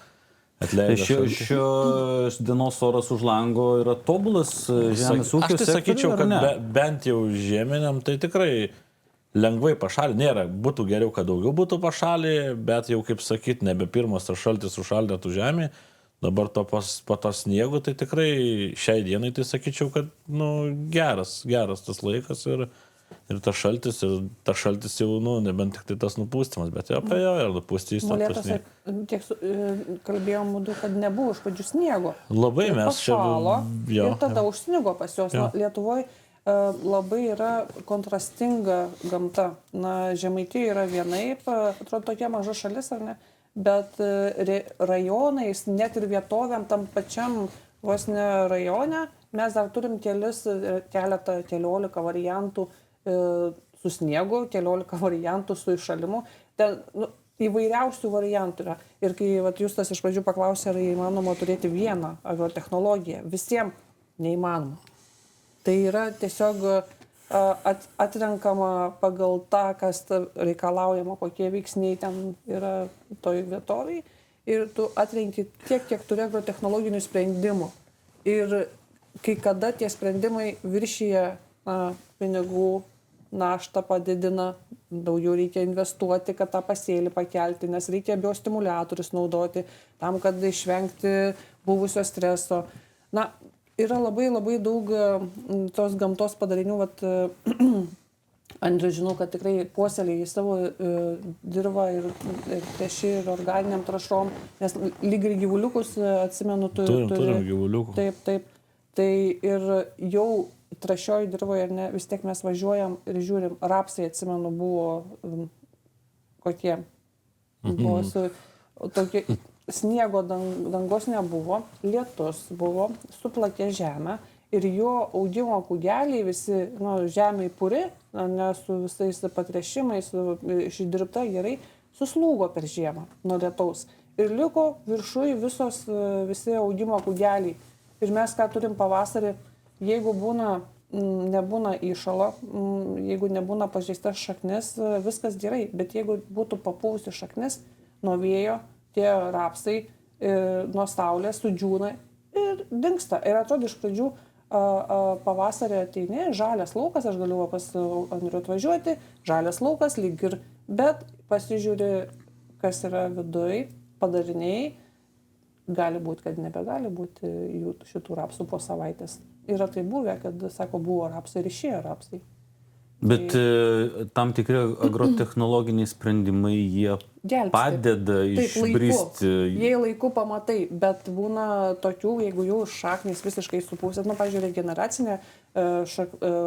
atleidęs. Šios dienos oras už lango yra tobulas žemės ūkio sektoriui? Aš tai sakyčiau, kad bent jau žieminiam tai tikrai lengvai pašalį. Nėra, būtų geriau, kad daugiau būtų pašalį, bet jau, kaip sakyt, nebe pirmas tas šaltis užšaldė tų žemė. Dabar po to sniego, tai tikrai šiai dienai tai sakyčiau, kad geras tas laikas ir Ir tas šaltis jau, nu, nebent tik tai tas nupūstimas, bet jo apie jo ir nupūstys. Molėtuose tiek kalbėjom mūdu, kad nebuvo iš pradžių sniego. Labai Ir mes čia... pašalo, Jo, ir tada užsnigo pas juos. Jo. Lietuvoje labai yra kontrastinga gamta. Na, Žemaitijoje yra vienaip, atrodo tokia maža šalis, ar ne? Bet rajonais, net ir vietovėm tam pačiam vos ne rajone, mes dar turim keliolika variantų su sniegu, 14 variantų su iššalimu. Ten įvairiausių variantų yra. Ir kai Justas iš pradžių paklausė, ar įmanoma turėti vieną agrotechnologiją, visiems neįmanoma. Tai yra tiesiog atrenkama pagal tą, kas reikalaujama, kokie veiksniai ten yra toj vietoviai. Ir tu atrenki tiek, kiek turi agrotechnologinių sprendimų. Ir kai kada tie sprendimai viršyje pinigų naštą padidina, daugiau reikia investuoti, kad tą pasėlį pakelti, nes reikia biostimuliatorius naudoti tam, kad išvengti buvusio streso. Na, yra labai daug tos gamtos padarinių. Andrius, žinau, kad tikrai puoselėjai savo dirvą ir teši ir organiniam trašom, nes lyg ir gyvuliukus, atsimenu, turim gyvuliukų. Taip. Tai ir jau trašioj dirvoje, ne, vis tiek mes važiuojam ir žiūrim, rapsai, atsimenu, buvo kokie. Buvo su tokie, sniego dangos nebuvo, lietus buvo, suplakė žemę ir jo augimo kūgeliai visi, žemėj puri, ne su visais patrešimais, išdirbta gerai, suslūgo per žiemą nuo lietaus. Ir liko viršui visi augimo kūgeliai. Ir mes ką turim pavasarį, jeigu nebūna įšalo, jeigu nebūna pažeistas šaknis, viskas gerai. Bet jeigu būtų papūvusi šaknis nuo vėjo, tie rapsai nuo saulės sudžiūna ir dingsta. Ir atrodo iš pradžių pavasarį ateini, žalias laukas, aš galiu pas Andrių atvažiuoti, žalias laukas lyg ir, bet pasižiūri, kas yra viduj, padariniai, gali būti, kad nebegali būti šitų rapsų po savaitės. Yra tai buvę, kad, sako, buvo rapsai ir išėjo rapsai. Bet tam tikri agrotechnologiniai sprendimai, jie padeda išbristi. Jei laiku pamatai, bet būna tokių, jeigu jų šaknys visiškai supūsėt, pavyzdžiui, regeneracinė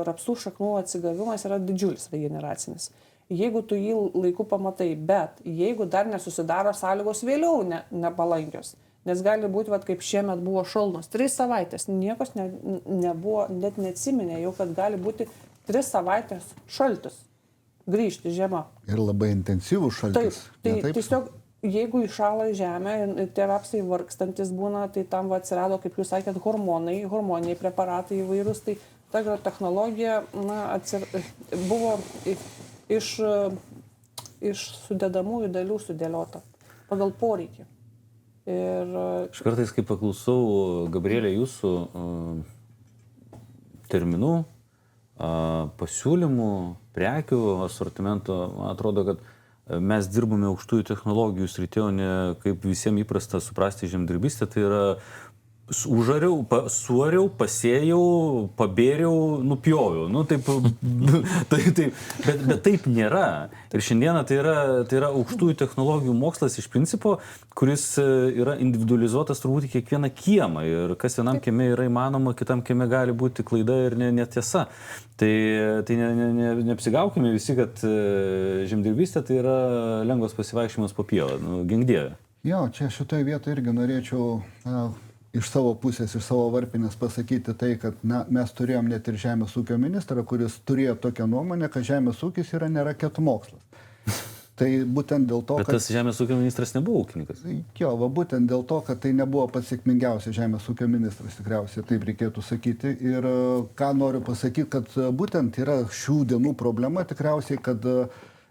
rapsų šaknų atsigavimas yra didžiulis regeneracinis. Jeigu tu jį laiku pamatai, bet jeigu dar nesusidaro sąlygos vėliau nepalankios, nes gali būti, kaip šiemet buvo šalnos, 3 savaitės, niekas nebuvo, net neatsiminė jau, kad gali būti 3 savaitės šaltis, grįžti žiema. Ir labai intensyvus šaltis. Taip, tiesiog, jeigu įšąla žemė, tie rapsai vargstantis būna, tai tam atsirado, kaip jūs sakėt, hormoniniai preparatai įvairūs, tai ta agrotechnologija buvo iš sudedamųjų dalių sudėliota pagal poreikį. Aš kartais, kai paklausau, Gabrielė, jūsų terminų, pasiūlymų, prekių, asortimento, man atrodo, kad mes dirbame aukštųjų technologijų srityje, o ne kaip visiems įprasta suprasti žemdirbystę, tai yra užariau, suariau, pasėjau, pabėriau, nupjoviau. Bet taip nėra. Ir šiandieną tai yra aukštųjų technologijų mokslas iš principo, kuris yra individualizuotas turbūt į kiekvieną kiemą. Ir kas vienam kieme yra įmanoma, kitam kieme gali būti klaida ir netiesa. Tai neapsigaukime visi, kad žemdirbystė tai yra lengvas pasivaikščiojimas po pievą. Gink Dieve. Jo, čia šitoje vietoje irgi norėčiau iš savo pusės, iš savo varpinės pasakyti tai, kad mes turėjom net ir žemės ūkio ministrą, kuris turėjo tokią nuomonę, kad žemės ūkis yra ne raketų mokslas. Tai būtent dėl to, bet tas žemės ūkio ministras nebuvo ūkininkas. Jo, būtent dėl to, kad tai nebuvo pats sėkmingiausias žemės ūkio ministras, tikriausiai taip reikėtų sakyti. Ir ką noriu pasakyti, kad būtent yra šių dienų problema tikriausiai, kad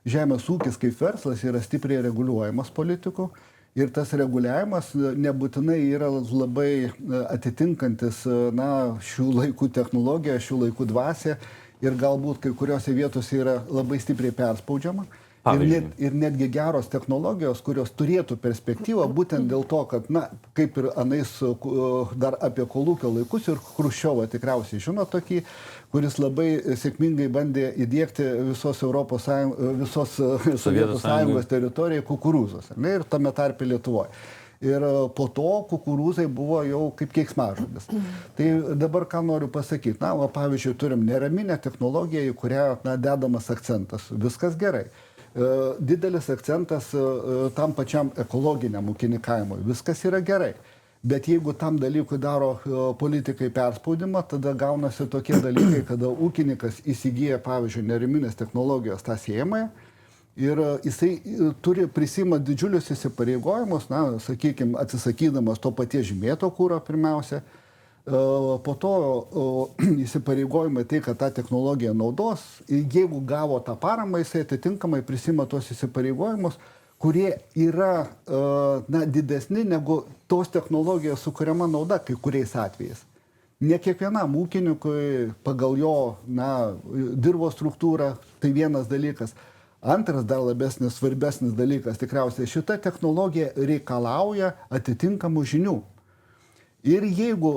žemės ūkis kaip verslas yra stipriai reguliuojamas politikų. Ir tas reguliavimas nebūtinai yra labai atitinkantis šių laikų technologiją, šių laikų dvasią ir galbūt kai kuriuose vietose yra labai stipriai perspaudžiama. Ir netgi geros technologijos, kurios turėtų perspektyvą, būtent dėl to, kad, na, kaip ir anais dar apie kolūkio laikus ir Chruščiovą tikriausiai žino tokį, kuris labai sėkmingai bandė įdiegti visos Sovietų Sąjungos teritorijai kukurūzus, ne, ir tame tarpe Lietuvoje. Ir po to kukurūzai buvo jau kaip keiksmažodis. Tai dabar ką noriu pasakyti. Na, pavyzdžiui, turim neraminę technologiją, į kurią dedamas akcentas. Viskas gerai. Didelis akcentas tam pačiam ekologiniam ūkininkavimui. Viskas yra gerai. Bet jeigu tam dalykui daro politikai perspaudimą, tada gaunasi tokie dalykai, kada ūkininkas įsigyja, pavyzdžiui, neraminės technologijos tą siejamąją, ir jisai prisima didžiulius įsipareigojimus, na, sakykime, atsisakydamas to paties žymėto kuro pirmiausia, po to įsipareigojimai tai, kad tą technologiją naudos, jeigu gavo tą paramą, jisai atitinkamai prisima tos įsipareigojimus, kurie yra didesni negu tos technologijos sukuriama nauda kai kuriais atvejais. Ne kiekvienam ūkininkui pagal jo dirvos struktūrą, tai vienas dalykas. Antras, dar svarbesnis dalykas, tikriausiai šita technologija reikalauja atitinkamų žinių. Ir jeigu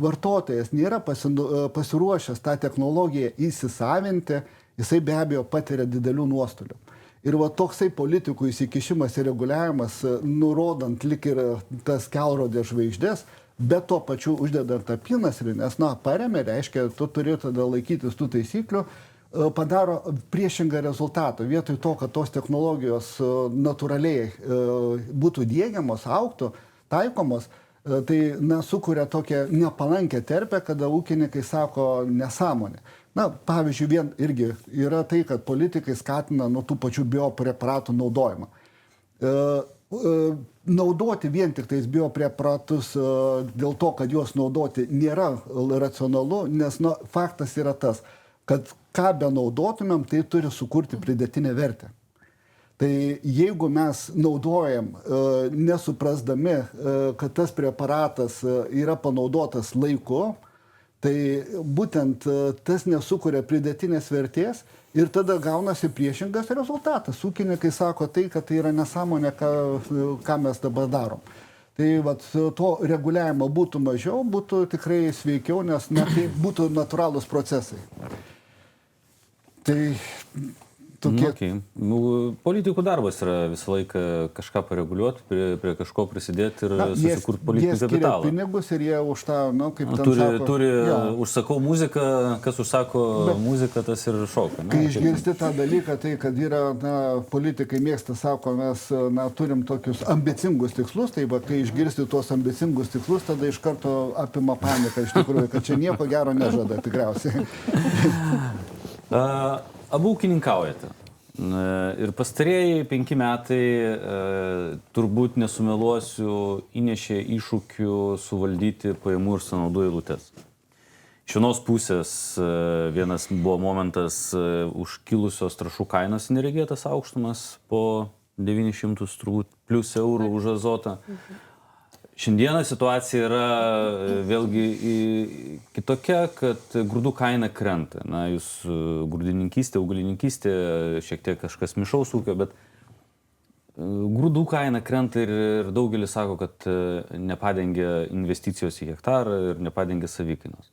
vartotojas nėra pasiruošęs tą technologiją įsisavinti, jisai be abejo patiria didelių nuostolių. Ir toksai politikų įsikišimas ir reguliavimas, nurodant lik ir tas kelrodės žvaigždės, bet tuo pačiu uždedant apynasrį, nes, paremė, reiškia, tu turi tada laikytis tų taisyklių, padaro priešingą rezultatą. Vietoj to, kad tos technologijos natūraliai būtų diegiamos, augtų, taikomos, tai sukuria tokią nepalankę terpę, kada ūkininkai sako nesąmonę. Pavyzdžiui, irgi yra tai, kad politikai skatina nuo tų pačių biopreparatų naudojimą. Naudoti vien tik tais biopreparatus dėl to, kad juos naudoti nėra racionalu, nes faktas yra tas, kad ką benaudotumėm, tai turi sukurti pridėtinę vertę. Tai jeigu mes naudojam nesuprasdami, kad tas preparatas yra panaudotas laiku, tai būtent tas nesukuria pridėtinės vertės ir tada gaunasi priešingas rezultatas. Ūkininkai sako tai, kad tai yra nesąmonė, ką mes dabar darom. Tai to reguliavimo būtų mažiau, būtų tikrai sveikiau, nes tai būtų natūralūs procesai. Tai tokie... Politikų darbas yra visą laiką kažką pareguliuoti, prie kažko prisidėti ir susikurti politinį kapitalą. Jie skiria pinigus ir jie už tą, kaip ten sako... Turi užsakau muziką, kas užsako muziką, tas ir šoka. Kai išgirsti tą dalyką, tai kad yra, politikai mėgsta, sako, mes turim tokius ambicingus tikslus, tai kai išgirsti tuos ambicingus tikslus, tada iš karto apima panika, iš tikrųjų, kad čia nieko gero nežada, tikriausiai. Abu ūkininkaujate. Ir pastarieji 5 metai, turbūt nesumeluosiu, įnešė iššūkių suvaldyti pajamų ir sąnaudų eilutes. Iš vienos pusės vienas buvo momentas užkilusios trąšų kainos neregėtas aukštumas po 900 plus eurų už azotą. Šiandieną situacija yra vėlgi kitokia, kad grūdų kaina krenta. Jūs grūdininkystė, augalininkystė, šiek tiek kažkas mišaus ūkio, bet grūdų kaina krenta ir daugelis sako, kad nepadengia investicijos į hektarą ir nepadengia savikainos.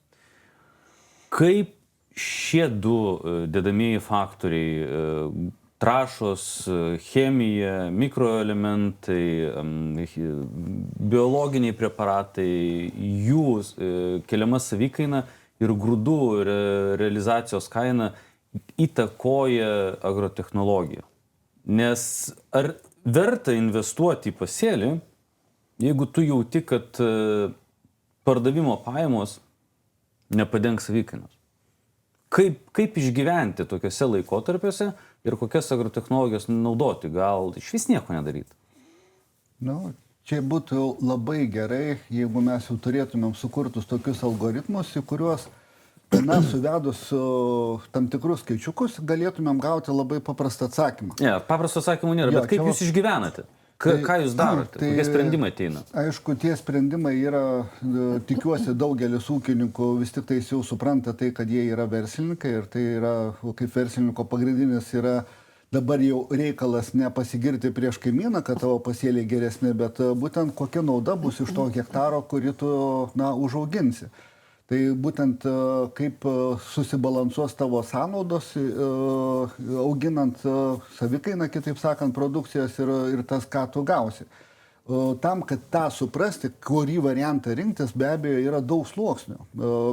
Kaip šie du dedamieji faktoriai, trąšos, chemija, mikroelementai, biologiniai preparatai, jų keliama savikaina ir grūdų realizacijos kaina įtakoja agrotechnologiją. Nes ar verta investuoti į pasėlį, jeigu tu jauti, kad pardavimo pajamos nepadengs savikainos? Kaip išgyventi tokiuose laikotarpiuose ir kokias agrotechnologijas naudoti, gal iš vis nieko nedaryti? Čia būtų labai gerai, jeigu mes jau turėtumėm sukurtus tokius algoritmus, į kuriuos, suvedus tam tikrus skaičiukus, galėtumėm gauti labai paprastą atsakymą. Paprasto atsakymų nėra, bet kaip jūs išgyvenate? Ką jūs darote? Kokie sprendimai ateina? Aišku, tie sprendimai yra, tikiuosi, daugelis ūkininkų vis tik tai jau supranta tai, kad jie yra verslininkai ir tai yra, kaip verslininko pagrindinis yra dabar jau reikalas nepasigirti prieš kaimyną, kad tavo pasėliai geresni, bet būtent kokia nauda bus iš to hektaro, kurį tu užauginsi. Tai būtent kaip susibalansuos tavo sąnaudos, auginant savikainą, kitaip sakant, produkcijos ir tas, ką tu gausi. Tam, kad tą suprasti, kurį variantą rinktis, be abejo, yra daug sluoksnių.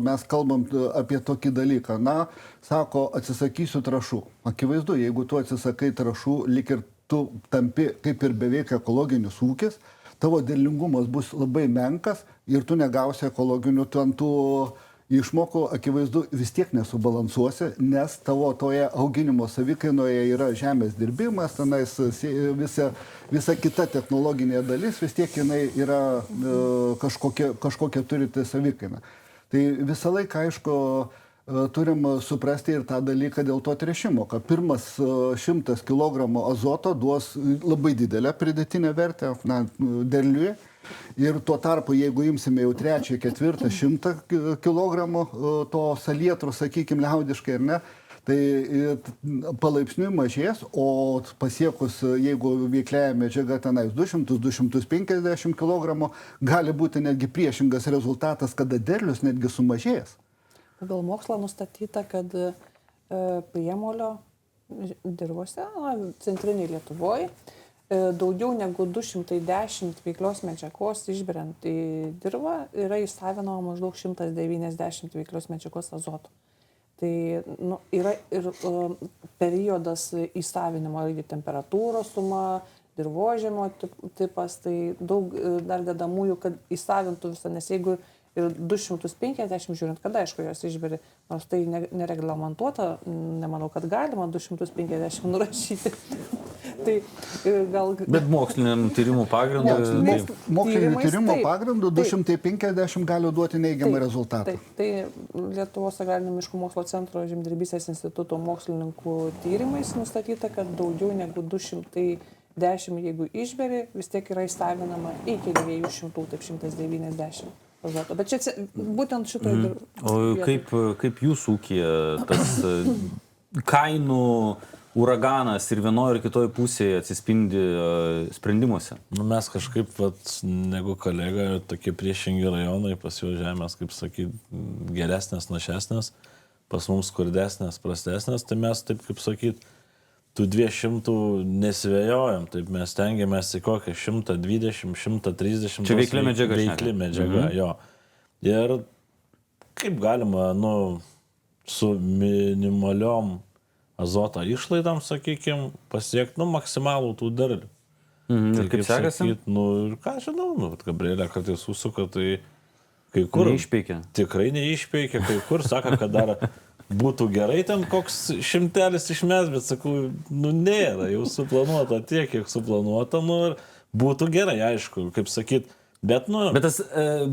Mes kalbam apie tokį dalyką. Na, sako, atsisakysiu trąšų. Akivaizdu, jeigu tu atsisakai trąšų, lik ir tu tampi kaip ir beveik ekologinis ūkis, tavo derlingumas bus labai menkas ir tu negausi ekologinių tų išmokų, akivaizdu, vis tiek nesubalansuosi, nes tavo toje auginimo savikainoje yra žemės dirbimas, tenais visa kita technologinė dalis, vis tiek jinai yra kažkokia turite savikainą. Tai visą laiką, aišku, turim suprasti ir tą dalyką dėl to tręšimo, kad pirmas 100 kg azoto duos labai didelę pridėtinę vertę derliuje. Ir tuo tarpu, jeigu imsime jau 3, 4, 100 kg to salietro, sakykime, liaudiškai, ar ne, tai palaipsniui mažės, o pasiekus, jeigu veikliaja medžiaga tenais 200-250 kg, gali būti netgi priešingas rezultatas, kada derlius netgi sumažės. Pagal mokslą nustatyta, kad priemolio dirvose, centriniai Lietuvoje, daugiau negu 210 veiklios medžiagos išberiant į dirvą yra įsavinama maždaug 190 veiklios medžiagos azoto. Tai yra ir periodas įsavinimo, irgi temperatūros suma, dirvožemio tipas, tai daug dar dedamųjų, kad įsavintų visą, nes jeigu ir 250 žiūrint, kada, aišku, jos išberi, nors tai nereglamentuota, nemanau, kad galima 250 nurašyti. Tai gal... Bet moksliniam tyrimų pagrindu... Mokslinių tyrimų pagrindu 250 gali duoti neigiamą rezultatą. Tai Lietuvos Agrarinio miškų mokslo centro Žemdirbystės instituto mokslininkų tyrimais nustatyta, kad daugiau negu 210, jeigu išberi, vis tiek yra įsavinama iki 200, taip 190. Bet čia būtent šitoje... O kaip jūsų ūkyje tas kainų uraganas ir vienoje ir kitoje pusėje atsispindi sprendimuose? Mes kažkaip, negu kolega, tokie priešingi rajonai, pas jų žemės, kaip sakyti, geresnės, našesnės, pas mums skurdesnės, prastesnės, tai mes, taip kaip sakyti, tų 200 nesvėjojam, taip mes tengiamės į kokią 120, 130. Čia veikli medžiaga. Veikli medžiaga, jo. Ir kaip galima, su minimaliom azoto išlaidom, sakykime, pasiekti, maksimalų tų derlių. Ir kaip sekasi? Ką žinau, Gabrielė kartais susuka, tai kai kur... Neišpeikia. Tikrai neišpeikia, kai kur sako, kad dar... Būtų gerai ten koks 100 išmes, bet sakau, nėra, jau suplanuota tiek, kiek suplanuota, ir būtų gerai, aišku, kaip sakyt, bet Bet tas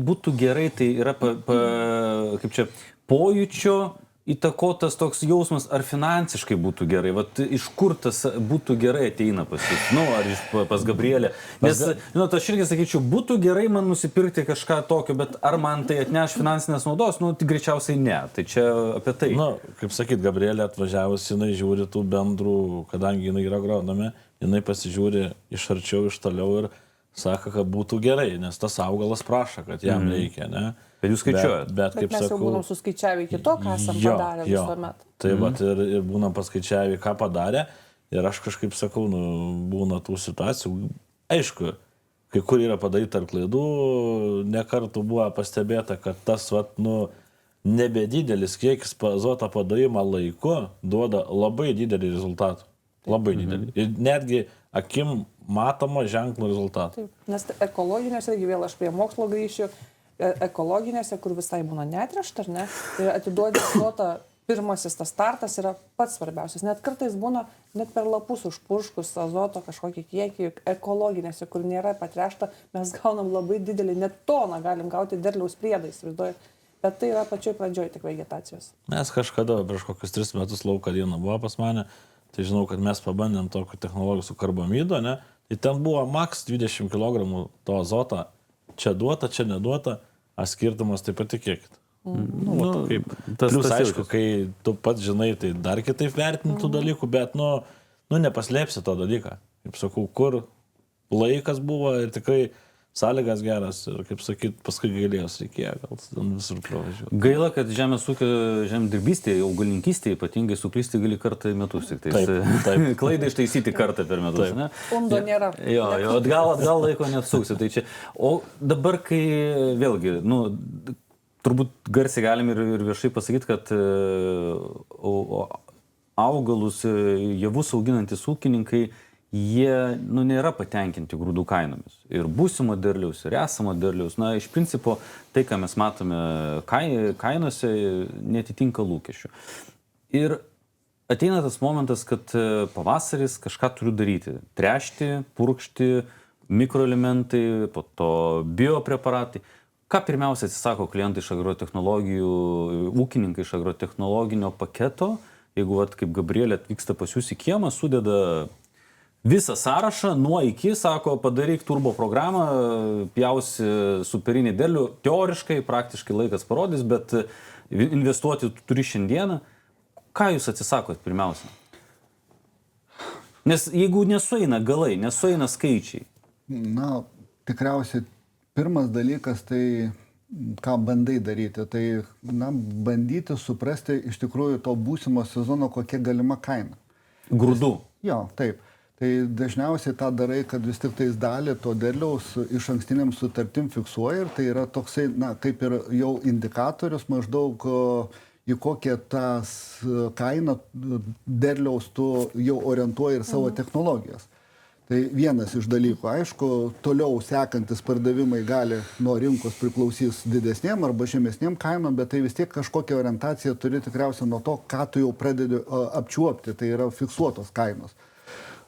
būtų gerai, tai yra kaip čia, pojūčio įtakotas toks jausmas, ar finansiškai būtų gerai, iš kur tas būtų gerai ateina pas jūs, ar pas Gabrielę, nes, aš irgi sakyčiau, būtų gerai man nusipirkti kažką tokio, bet ar man tai atneš finansinės naudos, tai greičiausiai ne, tai čia apie tai. Kaip sakyt, Gabrielė atvažiavus, jinai žiūri tų bendrų, kadangi jinai yra agronome, jinai pasižiūri iš arčiau, iš toliau ir sako, kad būtų gerai, nes tas augalas prašo, kad jam reikia, ne? Bet jūs skaičiuojat. Bet kaip mes jau būnam suskaičiavę iki to, ką esam padarę visuomet. Tai ir būnam paskaičiavę, ką padarė. Ir aš kažkaip sakau, būna tų situacijų. Aišku, kai kur yra padaryta tarp klaidų, nekartų buvo pastebėta, kad tas, nebedidelis kiekis azoto padavimo laiku duoda labai didelį rezultatą. Labai didelį. Ir netgi akim matoma ženklų rezultatą. Taip, nes ekologinėse, vėl aš prie mokslo grįšiu, ekologinėse, kur visai būna netrešta, ar ne, ir atiduodi azotą, pirmasis tas startas yra pats svarbiausias. Net kartais būna net per lapus užpurškus azoto kažkokį kiekį, ekologinėse, kur nėra patrešta, mes gaunam labai didelį, net toną galim gauti derliaus priedais, bet tai yra pačioj pradžioj tik vegetacijos. Mes kažkada prieš kokius 3 metus lauką dieną buvo pas mane, tai žinau, kad mes pabandėm tokių technologijų su karbamido, ne, tai ten buvo maks 20 kg to azoto, čia duota, čia neduota, a skirtumas tai patikėkit. Kaip. Plius, aišku, kai tu pats žinai, tai dar kitaip vertintų dalykų, bet, nepaslėpsi to dalyką. Kaip sakau, kur laikas buvo ir tikrai sąlygas geras ir, kaip sakyt, paskui gailėjos reikėjo, gal visur pravažiuoti. Gaila, kad žemės ūkio, žemdirbystėje, augalininkystėje ypatingai suklysti gali kartą į metus. Tik Taip. Klaidą ištaisyti kartą per metus. Taip. Ne? Fondo nėra. Jo, atgal laiko neatsuksi. Tai čia. O dabar, kai vėlgi, turbūt garsiai galim ir viešai pasakyti, kad augalus, javus auginantis ūkininkai, jie nėra patenkinti grūdų kainomis. Ir būsimo derliaus, ir esamo derliaus. Iš principo, tai, ką mes matome kainose, netitinka lūkesčių. Ir ateina tas momentas, kad pavasaris kažką turiu daryti. Tręšti, purkšti, mikroelementai, po to biopreparatai. Ką pirmiausia atsisako klientai iš agrotechnologijų, ūkininkai iš agrotechnologinio paketo, jeigu, kaip Gabrielė atvyksta pas jūs į kiemą, sudeda visą sąrašą, nuo iki, sako, padaryk turbo programą, pjausi superinį derlių, teoriškai, praktiškai laikas parodys, bet investuoti turi šiandieną. Ką jūs atsisakot pirmiausia? Nes jeigu nesueina galai, nesueina skaičiai. Tikriausiai pirmas dalykas, tai ką bandai daryti, tai bandyti suprasti iš tikrųjų to būsimo sezono, kokia galima kaina. Grūdų. Jo, taip. Tai dažniausiai tą darai, kad vis tik tais dalį to derliaus iš ankstiniam sutartim fiksuoja ir tai yra toksai, kaip ir jau indikatorius maždaug į kokią tas kainą derliaus tu jau orientuoji ir savo technologijas. Tai vienas iš dalykų. Aišku, toliau sekantis pardavimai gali nuo rinkos priklausys didesnėm arba žemesnėm kainom, bet tai vis tiek kažkokią orientaciją turi tikriausiai nuo to, ką tu jau pradedi apčiuopti, tai yra fiksuotos kainos.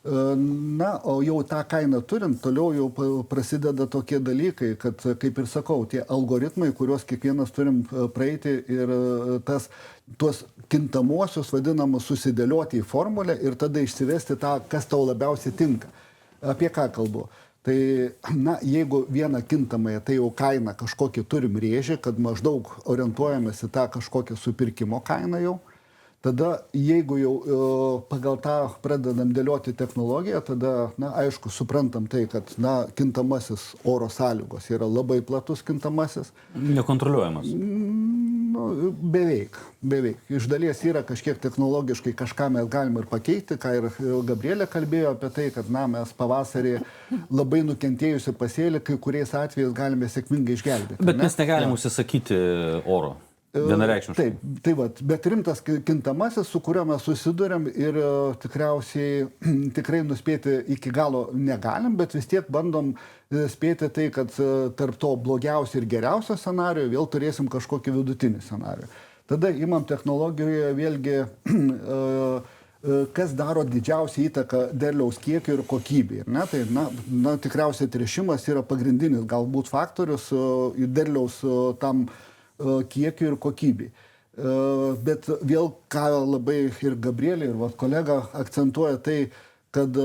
O jau tą kainą turint, toliau jau prasideda tokie dalykai, kad, kaip ir sakau, tie algoritmai, kuriuos kiekvienas turim praeiti ir tuos kintamuosius vadinamus susidėlioti į formulę ir tada išsivesti tą, kas tau labiausiai tinka. Apie ką kalbu? Tai, jeigu vieną kintamąją, tai jau kainą kažkokį turim rėžį, kad maždaug orientuojamės į tą kažkokią supirkimo kainą jau. Tada, jeigu jau pagal tą pradedam dėlioti technologiją, tada, aišku, suprantam tai, kad, kintamasis oro sąlygos yra labai platus kintamasis. Nekontroliuojamas. Beveik. Iš dalies yra kažkiek technologiškai, kažką mes galime ir pakeisti, ką ir Gabrielė kalbėjo apie tai, kad, mes pavasarį labai nukentėjusi pasėlį, kai kuriais atvejais galime sėkmingai išgelbėti. Bet mes negalim užsisakyti oro. Vienareikšmiškai. Taip, bet rimtas kintamasis, su kuriuo mes susiduriam ir tikrai nuspėti iki galo negalim, bet vis tiek bandom spėti tai, kad tarp to blogiausio ir geriausio scenarijų vėl turėsim kažkokį vidutinį scenarijų. Tada imam technologijoje vėlgi, kas daro didžiausią įtaką derliaus kiekiu ir kokybei. Tai, tikriausiai tręšimas yra pagrindinis galbūt faktorius derliaus tam kiekiu ir kokybei. Bet vėl, ką labai ir Gabrielė, ir kolega akcentuoja tai, kad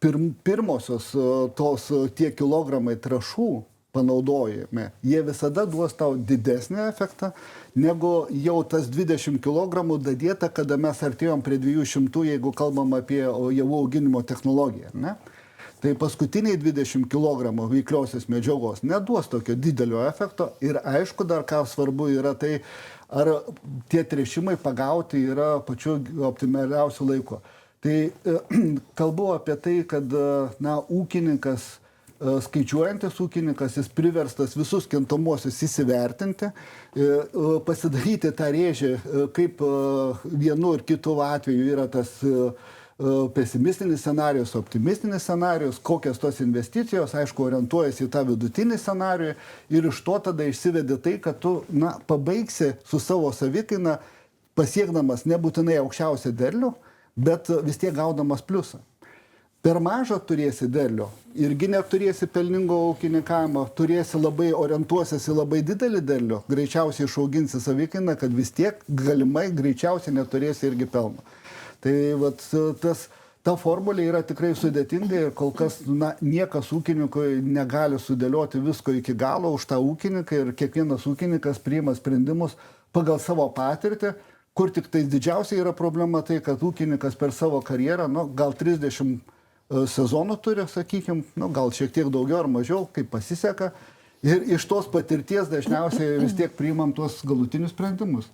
pirmosios tos tie kilogramai trąšų panaudojame, jie visada duos tau didesnį efektą, negu jau tas 20 kg dadėta, kada mes artėjom prie 200, jeigu kalbam apie javų auginimo technologiją. Tai paskutiniai 20 kg veikliosios medžiagos neduos tokio didelio efekto ir aišku dar ką svarbu yra tai, ar tie tręšimai pagauti yra pačiu optimaliausiu laiku. Tai kalbu apie tai, kad ūkininkas, skaičiuojantis ūkininkas, jis priverstas visus kintamuosius įsivertinti, pasidaryti tą rėžį, kaip vienu ir kitu atveju yra tas pesimistinis scenarijus, optimistinis scenarijus, kokios tos investicijos, aišku, orientuojasi į tą vidutinį scenarijų ir iš to tada išsivedi tai, kad tu pabaigsi su savo savikaina, pasiekdamas nebūtinai aukščiausią derlių, bet vis tiek gaudamas pliusą. Per mažą turėsi derlių, irgi neturėsi pelningo ūkininkavimo, turėsi labai orientuosiesi labai didelį derlių, greičiausiai išauginsi savikainą, kad vis tiek galimai greičiausiai neturėsi irgi pelno. Tai ta formulė yra tikrai sudėtinga ir kol kas niekas ūkininkui negali sudėlioti visko iki galo už tą ūkininką ir kiekvienas ūkininkas priima sprendimus pagal savo patirtį, kur tik tai didžiausia yra problema tai, kad ūkininkas per savo karjerą, nu, gal 30 sezonų turi, sakykime, nu, gal šiek tiek daugiau ar mažiau, kaip pasiseka. Ir iš tos patirties dažniausiai vis tiek priimam tuos galutinius sprendimus.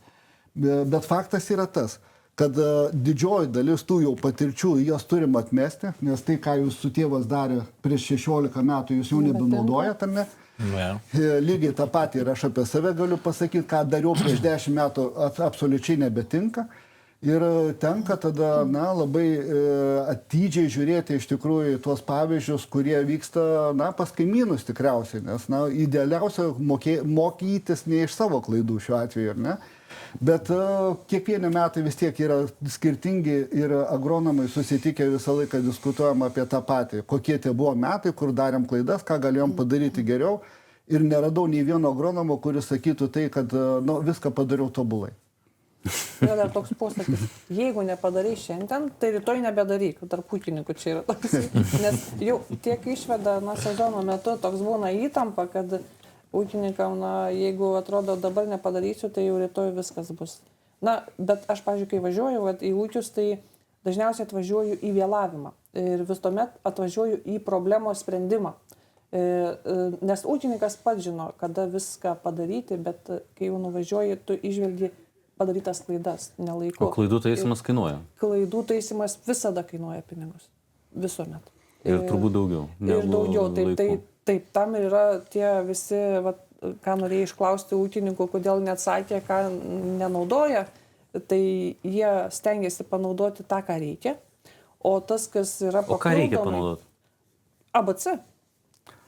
Bet faktas yra tas, kad didžioji dalis tų jau patirčių jas turim atmesti, nes tai, ką jūsų tėvas darė prieš 16 metų, jūs jau nebenaudojat, ar ne? Yeah. Lygiai tą patį ir aš apie save galiu pasakyti, ką dariau prieš 10 metų absoliučiai nebetinka. Ir tenka tada labai atidžiai žiūrėti iš tikrųjų tuos pavyzdžius, kurie vyksta pas kaimynus tikriausiai, nes idealiausia mokytis ne iš savo klaidų šiuo atveju, ar ne? Bet kiekvieni metai vis tiek yra skirtingi ir agronomai susitikę visą laiką diskutuojam apie tą patį, kokie tie buvo metai, kur darėm klaidas, ką galėjom padaryti geriau. Ir neradau nei vieno agronomo, kuris sakytų tai, kad viską padariau tobulai. Yra dar toks posakis, jeigu nepadarai šiandien, tai rytoj nebedaryk. Tarp ūkininkų čia yra toks. Nes jau tiek išveda sezono metu toks būna įtampa, kad ūkininkam, jeigu atrodo dabar nepadarysiu, tai jau rytoj viskas bus. Bet aš, pavyzdžiui, kai važiuoju į ūkius, tai dažniausiai atvažiuoju į vėlavimą. Ir vis tuomet atvažiuoju į problemos sprendimą. Nes ūkininkas pats žino, kada viską padaryti, bet kai jau nuvažiuoji, tu išvelgi padarytas klaidas, nelaiku. O klaidų taisimas kainuoja? Klaidų taisimas visada kainuoja pinigus. Visuomet. Ir turbūt daugiau. Ir daugiau. Taip, tam yra tie visi, ką norėjai išklausti ūkininkų, kodėl neatsakė, ką nenaudoja, tai jie stengiasi panaudoti tą, ką reikia. O tas, kas yra papildomai... O ką reikia panaudoti? ABC.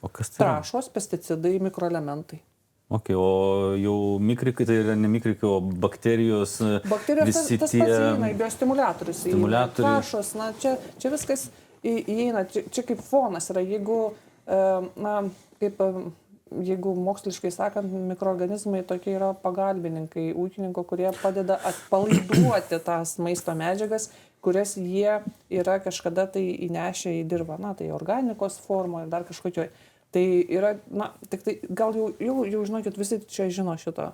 O kas tai? Trąšos, pesticidai, mikroelementai. Okay, o jau mikrikai, tai yra ne mikrikai, o bakterijos, visi tas tie... pats įeina į biostimuliatorius. Trąšos, čia viskas įeina, čia kaip fonas yra, jeigu moksliškai sakant, mikroorganizmai tokie yra pagalbininkai ūkininko, kurie padeda atpalaiduoti tas maisto medžiagas, kurias jie yra kažkada tai įnešę į dirvą, tai organikos forma ir dar kažkokio. Tai yra, tik tai gal jau žinokit, visi čia žino šitą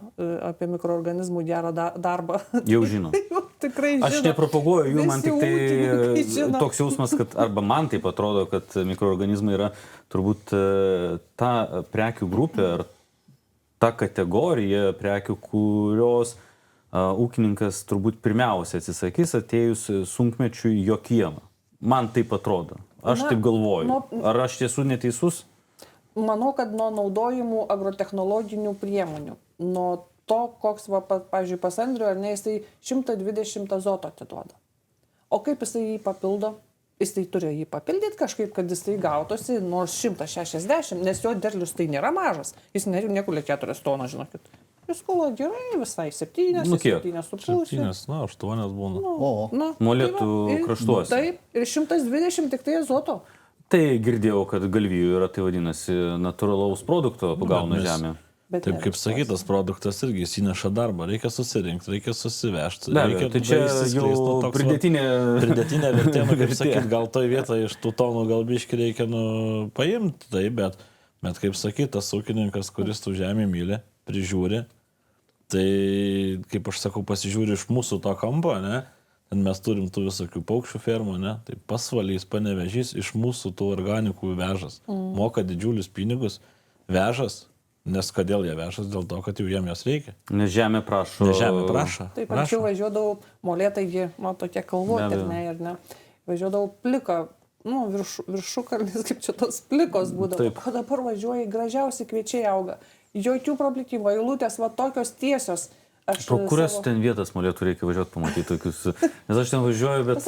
apie mikroorganizmų gerą darbą. Jau žino. Jau tikrai žino. Aš nepropaguoju jų, man tik tai toks jausmas, kad arba man taip atrodo, kad mikroorganizmai yra turbūt ta prekių grupė ar ta kategorija prekių, kurios ūkininkas turbūt pirmiausia atsisakys atėjus sunkmečiui jo kiemą. Man taip atrodo. Aš taip galvoju. Ar aš tiesų neteisus? Manau, kad nuo naudojimų agrotechnologinių priemonių, nuo to, koks, pavyzdžiui, pas Andrių, ar ne, jisai 120 azoto atiduoda. O kaip jisai jį papildo? Jisai turi jį papildyti kažkaip, kad jisai gautosi nors 160, nes jo derlius tai nėra mažas. Jis nekulė 4 tonas, žinokit. Jis kolo gerai, visai 7, 7,5. 7, 8 būna. Molėtų kraštuose. Taip, ir 120 tik tai azoto. Tai girdėjau, kad galvijų yra, tai vadinasi, natūralaus produkto pagauna žemė. Taip kaip sakytas produktas irgi įsineša darbą, reikia susirinkti, reikia susivežti. Tai čia jau pridėtinė vertė, kaip sakyt, gal toj vietoje iš tų tonų gal biškį reikia paimti, tai, bet kaip sakytas ūkininkas, kuris tų žemę myli, prižiūri, tai kaip aš sakau, pasižiūri iš mūsų to kampo, ne? Ten mes turim tų visokių paukščių fermų, ne? Tai Pasvalys, Panevėžys iš mūsų tų organikų vežas. Moka didžiulius pinigus, vežas, nes kodėl jie vežas? Dėl to, kad jau jiem jos reikia. Nes žemė prašo. Taip, anksčiau važiuodavau molėtai, tokie kalvoti, ar ne? Važiuodavau pliką, viršukarnis, kaip čia tos plikos būdavo. O dabar važiuoji, gražiausi kviečiai auga. Jokių problemų, eilutės, tokios tiesios. Pro kurias ten vietas molėtų reikia važiuoti pamatyti tokius, nes aš ten važiuoju, bet...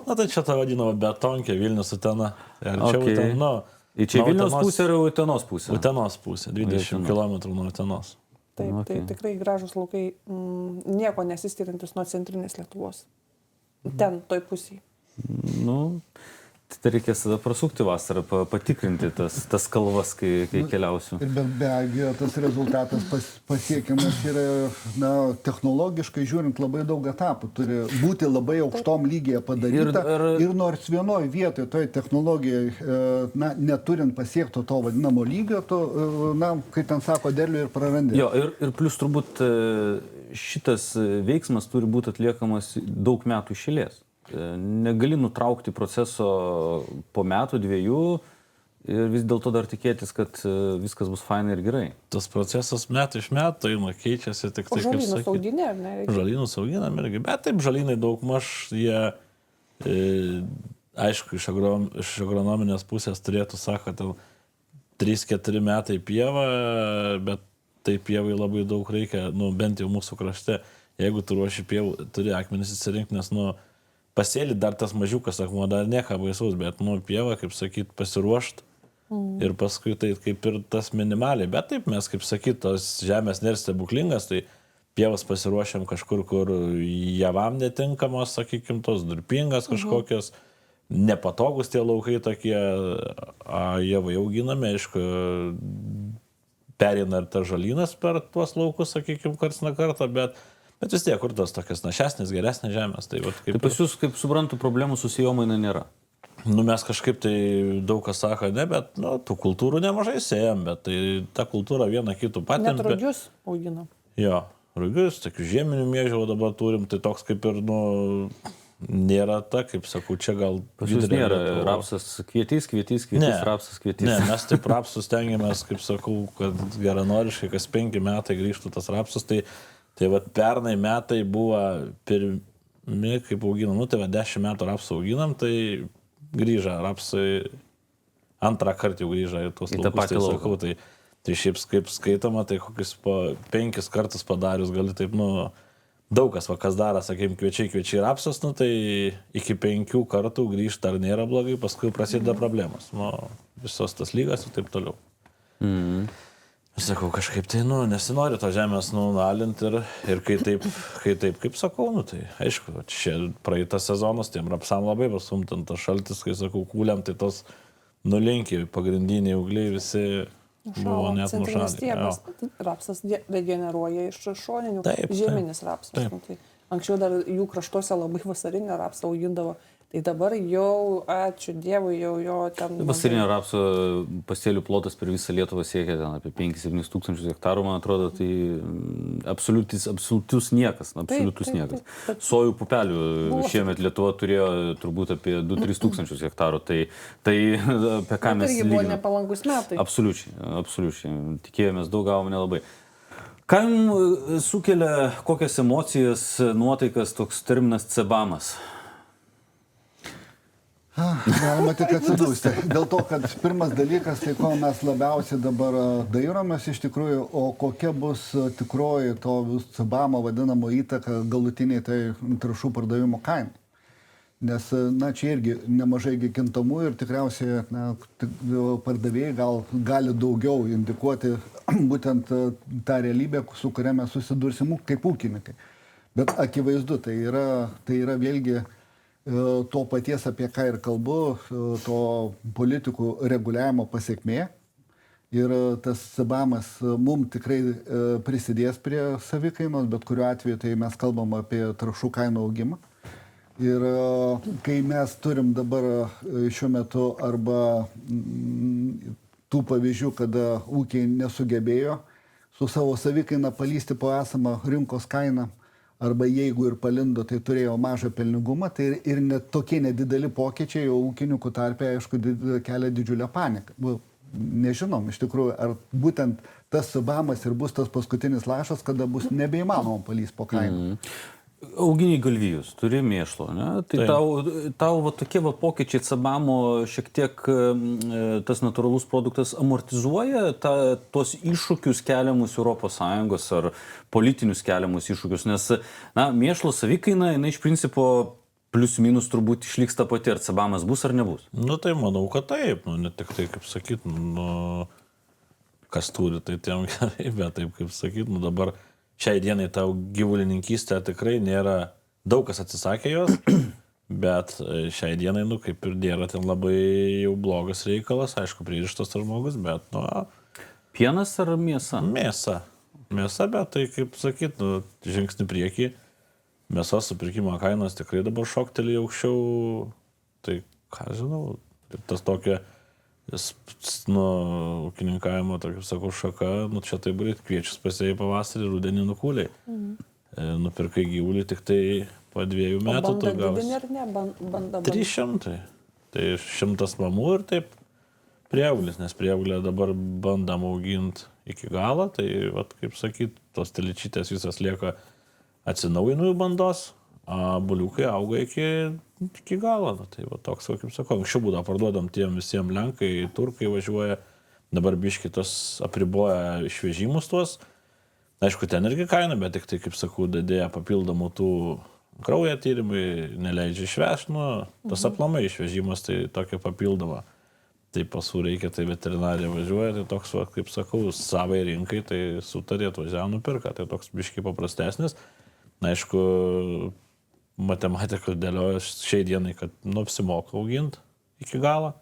Tai čia ta vadinama betonkė, Vilnius Utena. Čia Vilniaus pusė ar Utenos pusė? Utenos pusė, 20 km nuo Utenos. Taip, tai tikrai gražus laukai, nieko nesiskiriantis nuo centrinės Lietuvos. Ten, toj pusėje. Tai reikės tada prasukti vasarą, patikrinti tas kalvas, kai keliausiu. Ir be abejo, tas rezultatas pasiekiamas yra, technologiškai žiūrint, labai daug etapų. Turi būti labai aukštom lygyje padaryta. Ir nors vienoj vietoje, toj technologijai, neturint pasiekto to vadinamo lygio, tu, kai ten sako derlių ir prarandi. Jo, ir plus turbūt šitas veiksmas turi būti atliekamas daug metų iš eilės. Negali nutraukti proceso po metų, 2 ir vis dėlto dar tikėtis, kad viskas bus fainai ir gerai. Tas procesas metai iš metų keičiasi tik tai, kaip Žalynus sakyti. auginė, ar ne? Žalynus auginam irgi, bet taip žalynai daugmaž jie, aišku, iš agronominės pusės turėtų, sako, 3-4 metai pieva, bet tai pievai labai daug reikia, bent jau mūsų krašte, jeigu tu ruoši pievų, turi akmenis įsirinkti, nes, pasėlį dar tas mažiukas akmuo, dar nieko baisaus, bet, pieva, kaip sakyt, pasiruošt ir paskui tai kaip ir tas minimaliai, bet taip mes, kaip sakyt, tos žemės nėra stebuklingas, tai pievas pasiruošiam kažkur, kur javam netinkamos, sakykim, tos durpingas kažkokios, nepatogus tie laukai tokie, javai auginame, aišku, perina ir tas žalynas per tuos laukus, sakykim, karts nuo karto, bet vis tiek, kur tos tokias našesnės, geresnės žemės. Tai pas jūs, kaip suprantu, problemų su sėjomaina nėra. Mes kažkaip tai daug kas sako, ne, bet tų kultūrų nemažai sėjam, bet tai ta kultūra viena kitų patempia. Net rugius auginam. Jo, rugius, tokių žieminių miežių dabar turim, tai toks kaip ir, nėra ta, kaip sakau, čia gal... Pas jūs nėra rapsas kvietys, rapsas kvietys. Ne, mes taip rapsus stengiamės, kaip sakau, kad geranoriškai kas 5 metai grįžtų tas rapsus, tai pernai metai buvo pirmi, kaip auginam, 10 metų rapsų auginam, tai grįža rapsai, antrą kartą jau grįža į tuos laukus, tai sakau, tai šiaip kaip skaitoma, tai kokius po 5 kartus padarius gali taip, daug kas, kas daro, sakykime, kviečiai rapsus, tai iki 5 kartų grįžta ar nėra blogai, paskui prasideda problemos, visos tas lygas ir taip toliau. Sakau, kažkaip tai, nesinori to žemės nualinti ir kai taip, kaip sakau, tai aišku, čia praeitas sezonas, tiem rapsam labai pasumtintas šaltis, kai sakau, kūliam, tai tos nulinkiai pagrindiniai ūgliai visi buvo net nušalę. Rapsas regeneruoja iš šoninių, žieminis rapsas. Tai anksčiau dar jų kraštuose labai vasarinę rapsą augindavo. Tai dabar jau, ačiū Dievui, jau jo ten... Vasarinio rapso pasėlių plotas per visą Lietuvą siekia ten apie 5-7 tūkstančius hektarų, man atrodo, tai absoliutus niekas. Taip. Sojų pupelių šiemet Lietuva turėjo turbūt apie 2-3 tūkstančius hektarų, tai apie ką mes... Tai irgi buvo nepalankus metai. Absoliučiai. Tikėjomės daug, gavome nelabai. Ką jums sukelia, kokias emocijas, nuotaikas toks terminas cebamas? Galima tik atsidūsti. Dėl to, kad pirmas dalykas, tai ko mes labiausiai dabar dairomės iš tikrųjų, o kokia bus tikroji to cebamo vadinamo įtaka galutiniai tai trąšų pardavimo kainai. Nes, čia irgi nemažai kintamų ir tikriausiai pardavėjai gali daugiau indikuoti būtent tą realybę, su kuria mes susidursim kaip ūkininkai. Bet akivaizdu, tai yra vėlgi to paties, apie ką ir kalbu, to politikų reguliavimo pasiekmė. Ir tas cebamas mums tikrai prisidės prie savikainos, bet kuriuo atveju tai mes kalbam apie trąšų kainų augimą. Ir kai mes turim dabar šiuo metu arba tų pavyzdžių, kada ūkiai nesugebėjo su savo savikaina palysti po esamą rinkos kainą, arba jeigu ir palindo, tai turėjo mažą pelningumą, tai ir net tokie nedideli pokyčiai jau ūkininkų tarpe, aišku, kelia didžiulę paniką. Nežinom, iš tikrųjų, ar būtent tas cebamas ir bus tas paskutinis lašas, kada bus nebeįmanoma palysti po kainą. Auginiai galvijus, turi mėšlo, ne? Tai tau tokie pokyčiai cebamo šiek tiek tas natūralus produktas amortizuoja tos iššūkius keliamus ES ar politinius keliamus iššūkius, nes mėšlo savikaina, jinai iš principo plius minus turbūt išliks ta pati, ar cebamas bus ar nebus? Tai manau, kad taip, ne tik tai, kaip sakyt, kas turi, tai tiem gerai, bet taip, kaip sakyt, dabar šiai dienai tau gyvulininkystė tikrai nėra, daug kas atsisakė jos, bet šiai dienai, kaip ir nėra ten labai jau blogas reikalas, aišku, pririštas tas žmogus, bet, Pienas ar mėsa? Mėsa, bet tai, kaip sakyt, žingsnį priekį, mėsos supirkimo kainos tikrai dabar šoktelį aukščiau, tai, ką žinau, tas tokia, ūkininkavimo, tokia, sakau, šaka, čia taip greit kviečius pasėjai pavasarį, rudenį nukūliai. nupirkai gyvulį tik tai po 2 metų tu Banda gausi. didinė ar ne? Banda. 300. Tai 100 mamų ir taip prieaulis, nes prieaulė dabar bandam auginti iki galo, tai, vat, kaip sakyt, tos telyčytės visas lieka atsinaujinųjų bandos, o buliukai auga iki galo. Nu, tai va, toks, kaip sakau, anksčiau būdavo parduodam tiem visiems lenkai, turkai važiuoja, dabar biški tos apriboja išvežimus tuos. Aišku, ten irgi kaina, bet tik tai, kaip sakau, didėja papildomų tų kraujo tyrimai, neleidžia išvežti, nu, tas aplamai išvežimas, tai tokia papildoma. Tai pasų reikia, tai veterinarija važiuoja, tai toks, va, kaip sakau, savai rinkai, tai sutarė atvažiavo nupirka, tai toks biški paprastesnis. Na, aišku, matematika dėlioja šiai dienai, kad apsimoka auginti iki galo.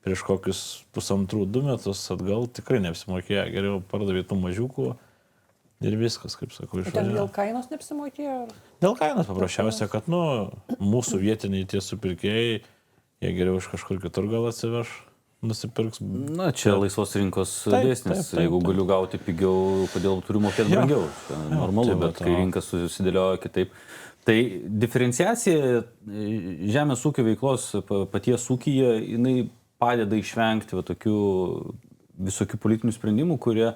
Prieš kokius 1,5-2 metus atgal tikrai neapsimokėjo, geriau pardavė tų mažiukų ir viskas, kaip sakau, Ten išvažiavo. dėl kainos neapsimokėjo? Dėl kainos paprasčiausia, kad, mūsų vietiniai tie supirkėjai, jie geriau iš kažkur kitur gal atsiveš, nusipirks. Na, čia laisvos rinkos Taip, dėsnis. taip, taip, Jeigu taip. galiu gauti pigiau, kodėl turiu mokėti brangiau? Čia normalu, tai bet va, kai rinka susidėlioja kitaip. Tai diferenciacija žemės ūkio veiklos paties ūkyje, jinai padeda išvengti va, tokių visokių politinių sprendimų, kurie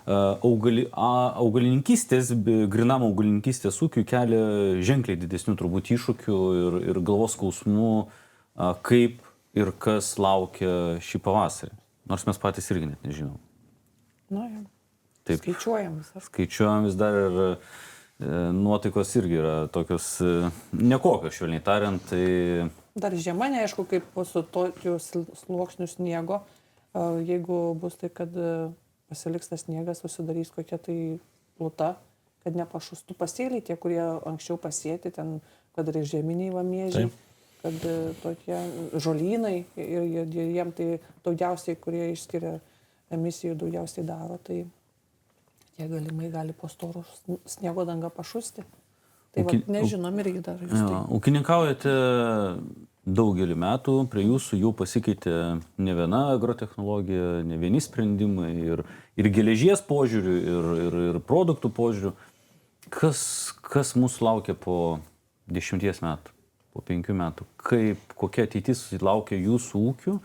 augalininkystės, grinam augalininkystės ūkiui kelia ženkliai didesnių turbūt iššūkių ir galvos skausmų, kaip ir kas laukia šį pavasarį. Nors mes patys irgi net nežinom. Na, jau. Taip. Skaičiuojam visą. Skaičiuojam vis dar ir nuotaikos irgi yra tokios nekokios, švelniai tariant. Tai... Dar žiema, neaišku, kaip su tokiu sluoksniu sniego, jeigu bus tai, kad pasiliks tas sniegas, susidarys kokia tai pluta, kad nepašustų pasėliai, tie, kurie anksčiau pasėti, ten, kad ir žieminiai vamiežiai, kad tokie žolynai ir jiem tai daugiausiai, kurie išskiria emisijų, daugiausiai daro, tai jie galimai gali po storų sniego dangą pašusti. Tai nežinom irgi dar. Ūkininkaujate daugelį metų, prie jūsų jau pasikeitė ne viena agrotechnologija, ne vieni sprendimai ir geležies požiūrių, ir produktų požiūrių. Kas mūsų laukia po 10 metų, po 5 metų? Kokia ateitis laukia jūsų ūkių?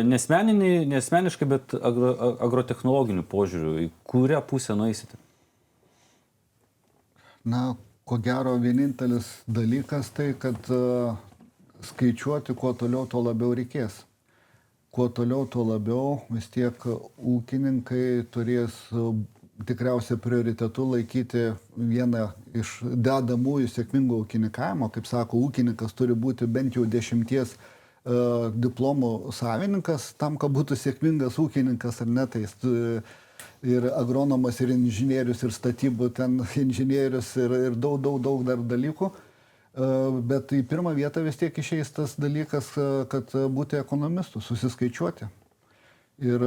Nesmeniškai, bet agrotechnologinių požiūrių. Į kurią pusę nueisite? Na, ko gero, vienintelis dalykas tai, kad skaičiuoti, kuo toliau, tuo labiau reikės. Kuo toliau, tuo labiau vis tiek ūkininkai turės tikriausiai prioritetu laikyti vieną iš dedamųjų sėkmingo ūkininkavimo. Kaip sako, ūkininkas turi būti bent jau 10 diplomų savininkas, tam, kad būtų sėkmingas ūkininkas ar ne, tai ir agronomas, ir inžinierius, ir statybų ten inžinierius, ir daug dar dalykų. Bet į pirmą vietą vis tiek išeis tas dalykas, kad būti ekonomistu, susiskaičiuoti. Ir,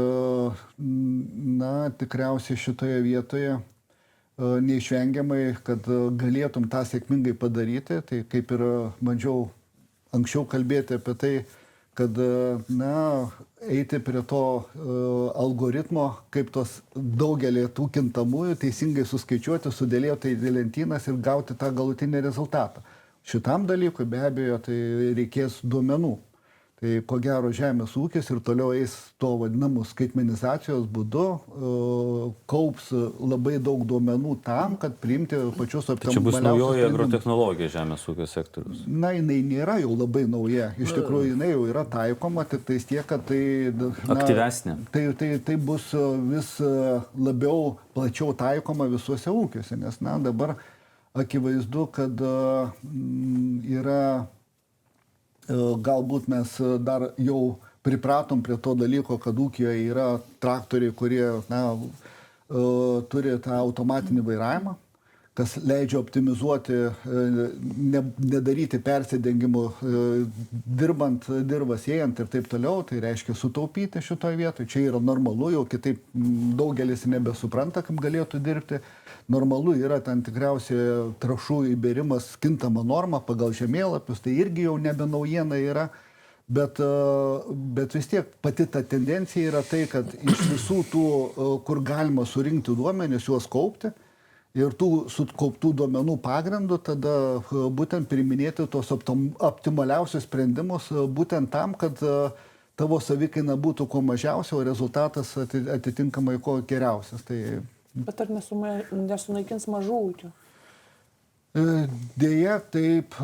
na, tikriausiai šitoje vietoje neišvengiamai, kad galėtum tą sėkmingai padaryti, tai kaip ir bandžiau anksčiau kalbėti apie tai, kad, na, eiti prie to algoritmo, kaip tos daugelį tų kintamųjų teisingai suskaičiuoti, sudėlioti į lentynas ir gauti tą galutinį rezultatą. Šitam dalykui be abejo tai reikės duomenų. Tai ko gero žemės ūkis ir toliau eis to vadinamų skaitmenizacijos būdu, kaups labai daug duomenų tam, kad priimti pačius optimaliausius. Čia bus naujoji agrotechnologija žemės ūkio sektorius. Na, jinai nėra jau labai nauja. Iš tikrųjų, jinai jau yra taikoma, tik tais tiek, kad tai... Aktyvesnė. Tai bus vis labiau plačiau taikoma visuose ūkiuose, nes, na, dabar akivaizdu, kad yra... Galbūt mes dar jau pripratom prie to dalyko, kad ūkijoje yra traktoriai, kurie, na, turi tą automatinį vairavimą, kas leidžia optimizuoti, nedaryti persidengimų, dirbant, dirvas ėjant ir taip toliau, tai reiškia sutaupyti šitoje vietoje. Čia yra normalu, jau kitaip daugelis nebesupranta, kaip galėtų dirbti. Normalu yra ten tikriausiai trąšų įbėrimas kintama norma pagal žemėlapius, tai irgi jau nebe naujiena yra, bet vis tiek pati ta tendencija yra tai, kad iš visų tų, kur galima surinkti duomenis, juos kaupti ir tų sukauptų duomenų pagrindų tada būtent priiminėti tos optimaliausius sprendimus būtent tam, kad tavo savikaina būtų kuo mažiausia, o rezultatas atitinkamai kuo geriausias. Tai... Bet ar nesunaikins mažų ūkių? Deja, taip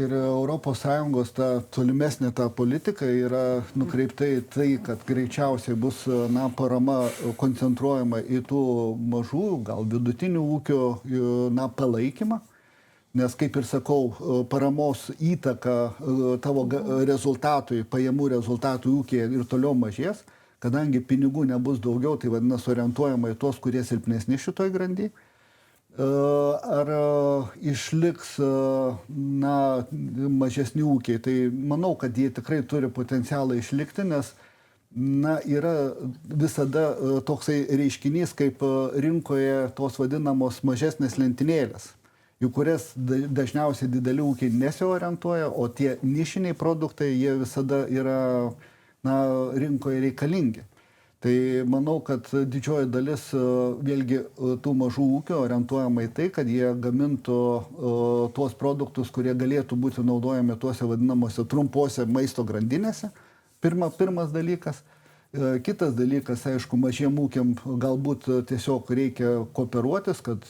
ir ES ta tolimesnė ta politika yra nukreipta į tai, kad greičiausiai bus parama koncentruojama į tų mažų, gal vidutinių ūkių palaikymą. Nes, kaip ir sakau, paramos įtaka tavo rezultatui, pajamų rezultatui ūkyje ir toliau mažės, kadangi pinigų nebus daugiau, tai vadinasi orientuojama į tuos, kurie silpnesni šitoj grandy. Ar išliks mažesni ūkiai, tai manau, kad jie tikrai turi potencialą išlikti, nes yra visada toksai reiškinys, kaip rinkoje tos vadinamos mažesnės lentynėlės, į kurias dažniausiai dideli ūkiai nesiorientuoja, o tie nišiniai produktai jie visada yra rinkoje reikalingi. Tai manau, kad didžioji dalis vėlgi tų mažų ūkių orientuojama į tai, kad jie gamintų tuos produktus, kurie galėtų būti naudojami tuose vadinamuose trumpuose maisto grandinėse. Pirmas dalykas. Kitas dalykas, aišku, mažiem ūkiam galbūt tiesiog reikia kooperuotis, kad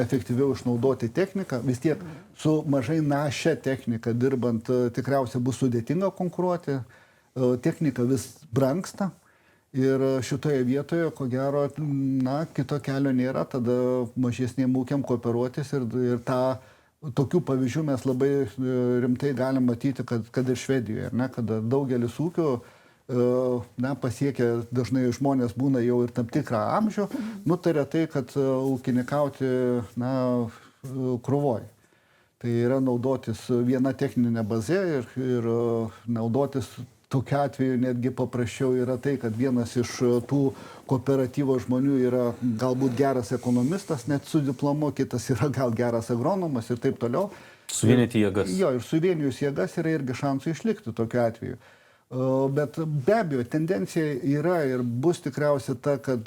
efektyviau išnaudoti techniką. Vis tiek su mažai našia technika dirbant tikriausiai bus sudėtinga konkuruoti. Technika vis brangsta. Ir šitoje vietoje, ko gero, kito kelio nėra, tada mažesniem ūkiam kooperuotis ir tokių pavyzdžių mes labai rimtai galim matyti, kad ir Švedijoje, kada daugelis ūkių pasiekia, dažnai žmonės būna jau ir tam tikrą amžių, nutarė tai, kad ūkininkauti krūvoj. Tai yra naudotis viena techninė bazė ir naudotis. Tokiu atveju netgi paprasčiau yra tai, kad vienas iš tų kooperatyvo žmonių yra galbūt geras ekonomistas, net su diplomu, kitas yra gal geras agronomas ir taip toliau. Suvienyti jėgas. Jo, ir suvienijus jėgas yra irgi šansų išlikti tokiu atveju. Bet be abejo, tendencija yra ir bus tikriausiai ta, kad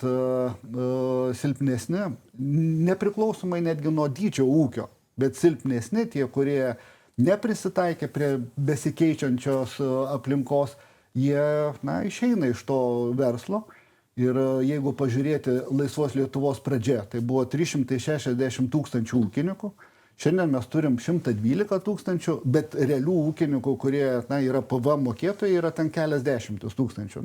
silpnesni, nepriklausomai netgi nuo dydžio ūkio, bet silpnesni tie, kurie neprisitaikė prie besikeičiančios aplinkos, jie išeina iš to verslo. Ir jeigu pažiūrėti Laisvos Lietuvos pradžia, tai buvo 360 tūkstančių ūkininkų. Šiandien mes turim 112 tūkstančių, bet realių ūkininkų, kurie yra PVM mokėtojai, yra ten keliasdešimtis tūkstančių.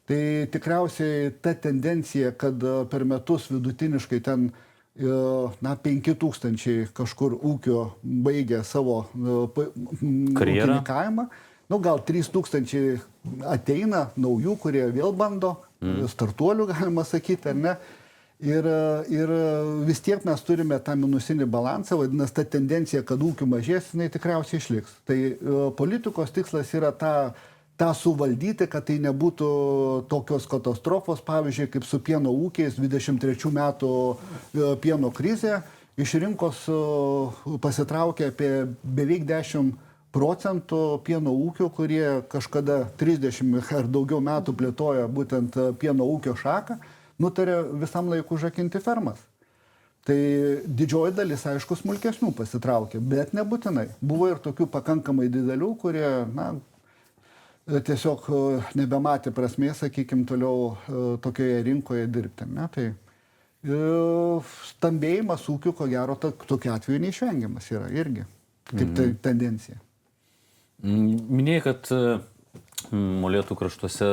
Tai tikriausiai ta tendencija, kad per metus vidutiniškai ten 5,000 kažkur ūkio baigia savo ūkininkavimą. Gal 3,000 ateina naujų, kurie vėl bando, startuolių galima sakyti, ar ne. Ir vis tiek mes turime tą minusinį balansą, vadinasi, ta tendencija, kad ūkių mažės, jinai tikriausiai išliks. Tai politikos tikslas yra tą suvaldyti, kad tai nebūtų tokios katastrofos, pavyzdžiui, kaip su pieno ūkiais 23 metų pieno krizė. Iš rinkos pasitraukė apie beveik 10% pieno ūkių, kurie kažkada 30 ar daugiau metų plėtoja būtent pieno ūkio šaką, nutarė visam laiku užrakinti fermas. Tai didžioji dalis, aišku, smulkesnių pasitraukė, bet nebūtinai. Buvo ir tokių pakankamai didelių, kurie, tiesiog nebematė prasmės, sakykime, toliau tokioje rinkoje dirbti. Tai stambėjimas ūkių, ko gero, tokiu atveju neišvengiamas yra irgi, kaip tendencija. Minėjai, kad Molėtų kraštuose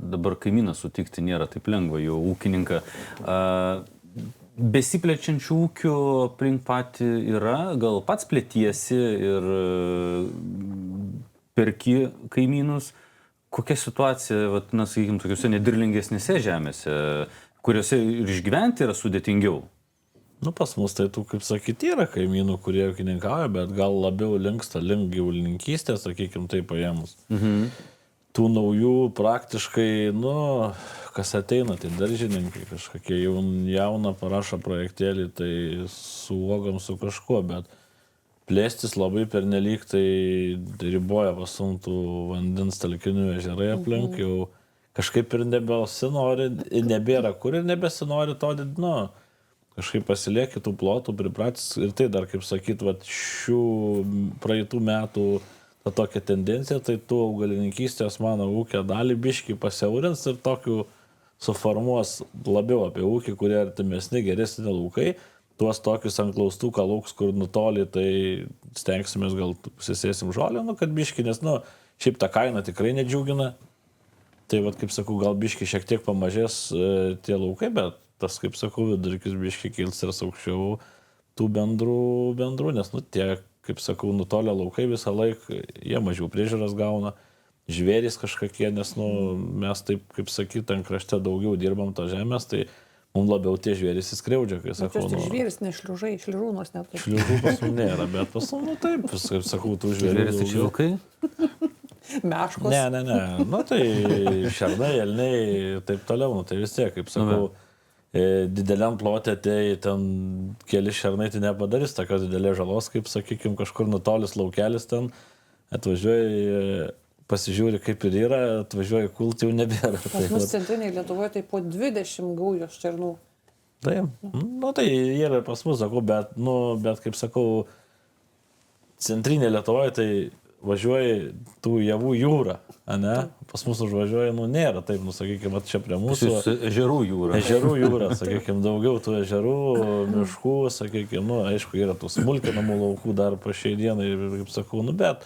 dabar kaimyną sutikti nėra taip lengva, jau ūkininką. Besiplečiančių ūkių aplink patį yra, gal pats plėtiesi ir perki kaimynus. Kokia situacija, sakykime, tokiuose nedirlingesnėse žemėse, kuriuose ir išgyventi yra sudėtingiau? Pas mus tai tų, kaip sakyti, yra kaimynų, kurie ūkininkauja, bet gal labiau linksta link gyvulininkystės, sakykime, tai paėmus. Tų naujų praktiškai, kas ateina, tai daržininkai kažkokie jauna parašo projektėlį, tai su uogam, su kažkuo, bet plėstis labai pernelyg, tai riboja pasumtų vandens telkinių ežerai aplink, jau kažkaip ir nebesinori, nebėra kur ir nebesinori to, kažkaip pasilieki tų plotų, pripratęs ir tai dar, kaip sakyt, vat, šių praeitų metų ta tokia tendencija, tai tų augalininkystės mano ūkio dalį biškį pasiaurins ir tokių suformuos labiau apie ūkį, kurie artimesni, geresni laukai. Tuos tokius ant klaustuką lauks, kur nutoli, tai stengsimės gal susėsim žolę, nu, kad biškį, nes, nu, šiaip ta kaina tikrai nedžiugina. Tai, vat, kaip sakau, gal biškį šiek tiek pamažės tie laukai, bet tas, kaip sakau, vidurkis biškį kils ir aukščiau tų bendrų, nes, nu, tie, kaip sakau, nutolę laukai visą laiką, jie mažiau priežiūros gauna, žvėrys kažkokie, nes, nu, mes taip, kaip sakyt, ant krašte daugiau dirbam to žemės, tai mums labiau tie žvėrys įskriaudžia, kai sakau. Bet jūs žvėris, ne šliužai, šliužūnos net. Šliužų pas mus nėra, bet pas mus, nu, taip, kaip sakau, tų žvėrių. Žvėris tai vilkai? Meškos. Ne. Nu, tai šernai, elniai, taip toliau, nu, tai vis tiek, kaip sakau, dideliam plotė, tai ten keli šernai tai nepadarys tokios didelės žalos, kaip, sakykime, kažkur nutolis laukelis ten atvažiuoja, pasižiūri, kaip ir yra, atvažiuoja kult, jau nebėra. Pas mus centriniai Lietuvoje tai po 20 gaujos šernų. Taip, nu tai yra pas mus, sakau, bet kaip sakau, centrinė Lietuvoje tai važiuoja tų javų jūra, ne? Pas mus užvažiuoja, nu nėra, taip, nu sakykime, čia prie mūsų. Ežerų jūra. Ežerų jūra, sakykime, daugiau tų ežerų, miškų, sakykime, nu aišku, yra tų smulkinamų laukų dar po šiai dienai, kaip sakau, nu bet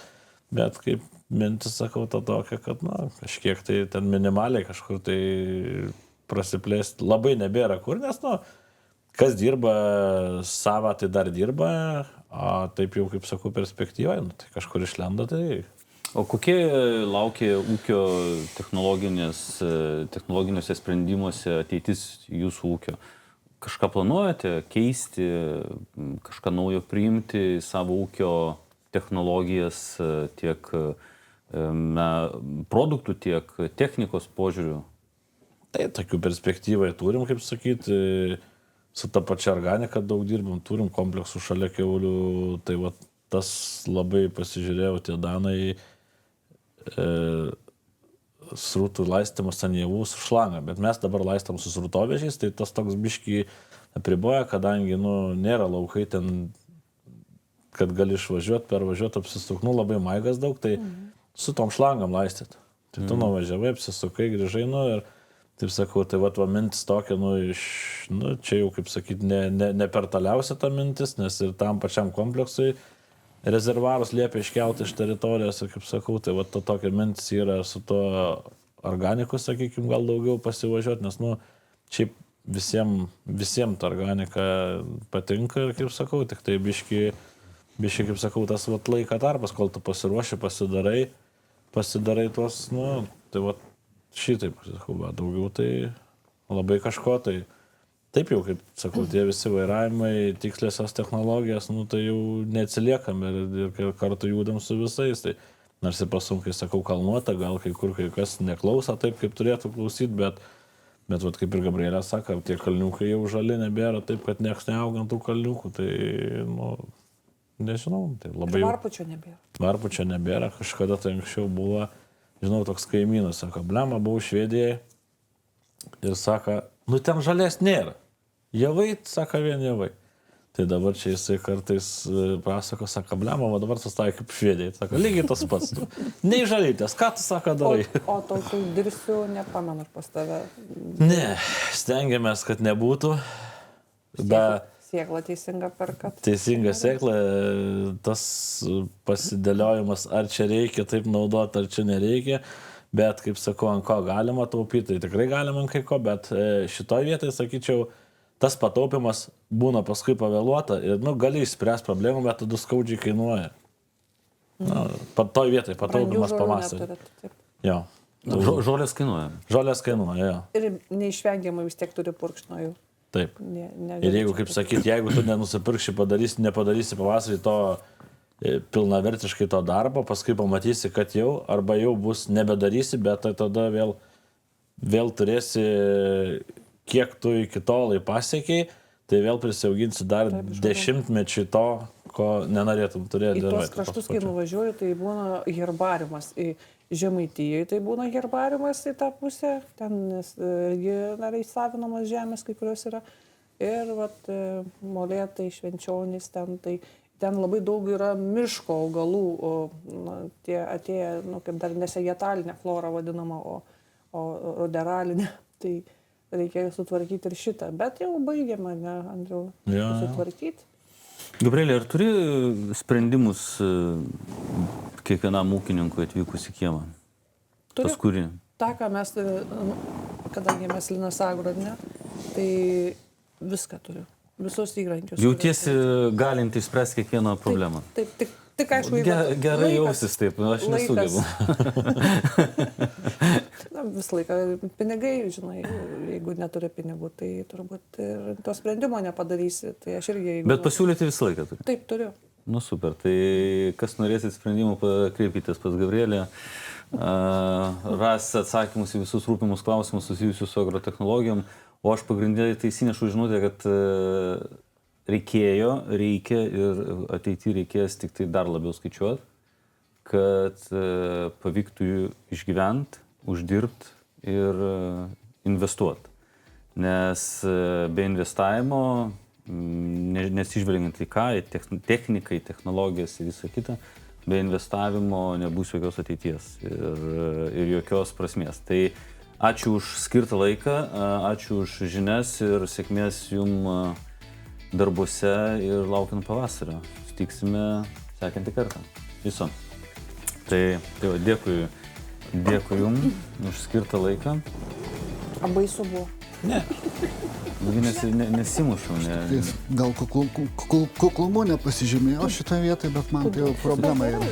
kaip mintis, sakau, ta tokia, kad, na, kažkiek tai ten minimaliai kažkur tai prasiplėsti labai nebėra kur, nes, nu, kas dirba savą, tai dar dirba, o taip jau, kaip sakau, perspektyvoje, nu, tai kažkur išlenda, tai... O kokie laukia ūkio technologiniuose sprendimuose ateitis jūsų ūkio? Kažką planuojate keisti, kažką naujo priimti į savo ūkio technologijas tiek produktų, tiek technikos požiūrių? Tai tokių perspektyvai turim, kaip sakyti, su ta pačia organika daug dirbam, turim kompleksų šalia kiaulių, tai va tas labai pasižiūrėjau, tie danai srutų laistymas ant javų su šlanga, bet mes dabar laistam su srutovežiais, tai tas toks biškį apriboja, kadangi, nu, nėra laukai ten, kad gali išvažiuoti, pervažiuoti, apsisuknu, labai maigas daug, tai su tom šlangam laistyti. Tai tu nuvažiavai, apsisukai, grįžai, nu ir, taip sakau, tai va mintis tokia, nu, čia jau, kaip sakyti, ne per toliausia ta mintis, nes ir tam pačiam kompleksui rezervarus liepia iškelti iš teritorijos, ir, kaip sakau, tai va tokia mintis yra su to organikus, sakykime, gal daugiau pasivažiuoti, nes, nu, šiaip visiems ta organika patinka ir, kaip sakau, tik tai biški, kaip sakau, tas vat laiko tarpas, kol tu pasiruoši, pasidarai tuos, nu, tai vat šitaip, sakau, daugiau tai labai kažko, tai taip jau, kaip sakau, tie visi vairavimai, tiksliosios technologijos, nu, tai jau neatsiliekam ir kartu judam su visais, tai nors ir pasunkai, sakau, kalnuota, gal kai kur kai kas neklauso taip, kaip turėtų klausyti, bet vat, kaip ir Gabrielė sako, tie kalniukai jau žali nebėra, taip, kad nieks neaugant tų kalniukų, tai, nu, nežinau, tai labai... Ir varpučio nebėra. Varpučio nebėra, kažkada tai anksčiau buvo, žinau, toks kaimynas, sako, blema, buvau Švedijai ir sako, nu ten žalės nėra. Javai, sako, vien javai. Tai dabar čia jisai kartais pasako, sako, blema, o dabar sustai kaip Švedijai. Sako, lygiai tas pats. Nei žalytės, ką tu, sako, darai? O tokių dirsių nepamenu pas tave. Ne, stengiamės, kad nebūtų. Sėkla teisinga perkat. Teisinga sėkla, tas pasidėliojimas, ar čia reikia taip naudoti, ar čia nereikia, bet, kaip sakau, ant ko galima taupyti, tai tikrai galima ant kai ko, bet šitoj vietoj, sakyčiau, tas pataupimas būna paskui pavėluota ir, nu, gali išspręsti problemą, bet tada skaudžiai kainuoja. Nu, toj vietoj pataupimas pavasarį. Jo. Žolės kainuoja. Žolės kainuoja, jo. Ir neišvengiamai vis tiek turi purkšnojų. Taip. Ir jeigu, kaip sakyti, jeigu tu nenusipirksi, nepadarysi pavasarį to pilnavertiškai to darbo, paskui pamatysi, kad jau, arba jau bus nebedarysi, bet tai tada vėl turėsi, kiek tu iki tolai pasiekiai, tai vėl prisiauginsi dar dešimtmečiui to, ko nenorėtum turėti. Į tos kraštus, kai nuvažiuoju, tai būna herbariumas. Į Žemaitijoje tai būna herbariumas į tą pusę, ten irgi įsavinamas žemės, kai kurios yra. ir vat, Molėtai, Švenčionys ten labai daug yra miško augalų, tie atėję, kaip dar nesegetalinė flora vadinama, o ruderalinė, tai reikia sutvarkyti ir šitą, bet jau baigiama, ne, Andriau, sutvarkyti. Gabrielė, ar turi sprendimus kiekvienam ūkininkui atvykus į kiemą? Turiu. Pas kurį? Ta, ką mes, kadangi mes Linas Agro, ne, tai viską turiu, visus įrankius. Jautiesi galinti išspręsti kiekvieną problemą? Taip, tik aišku, gerai jausis taip, aš nesugebu. Visą laiką pinigai, žinai, jeigu neturi pinigų, tai turbūt ir to sprendimo nepadarysi. Tai aš irgi... Bet pasiūlyti visą laiką turi? Taip, turiu. Nu super, tai kas norėsit sprendimų, kreipytės pas Gabrielę, rasit atsakymus į visus rūpimus klausimus susijusius su agrotechnologijom, o aš pagrindinai tai įsinešu žinutę, kad reikia ir ateityje reikės tik tai dar labiau skaičiuoti, kad pavyktų išgyventi, uždirbti ir investuoti. Nes be investavimo, nesižvelgiant į ką, į techniką, į technologijas ir visą kitą, be investavimo nebus jokios ateities ir jokios prasmės. Tai ačiū už skirtą laiką, ačiū už žinias ir sėkmės jums darbuose ir laukiant pavasario. Sutiksime sekantį kartą. Viso. Tai dėkui jums už skirtą laiką. Baisu buvo. Ne. Nesimušau. Gal kuklumu nepasižymėjau šitoje vietoje, bet man tai jau problema yra.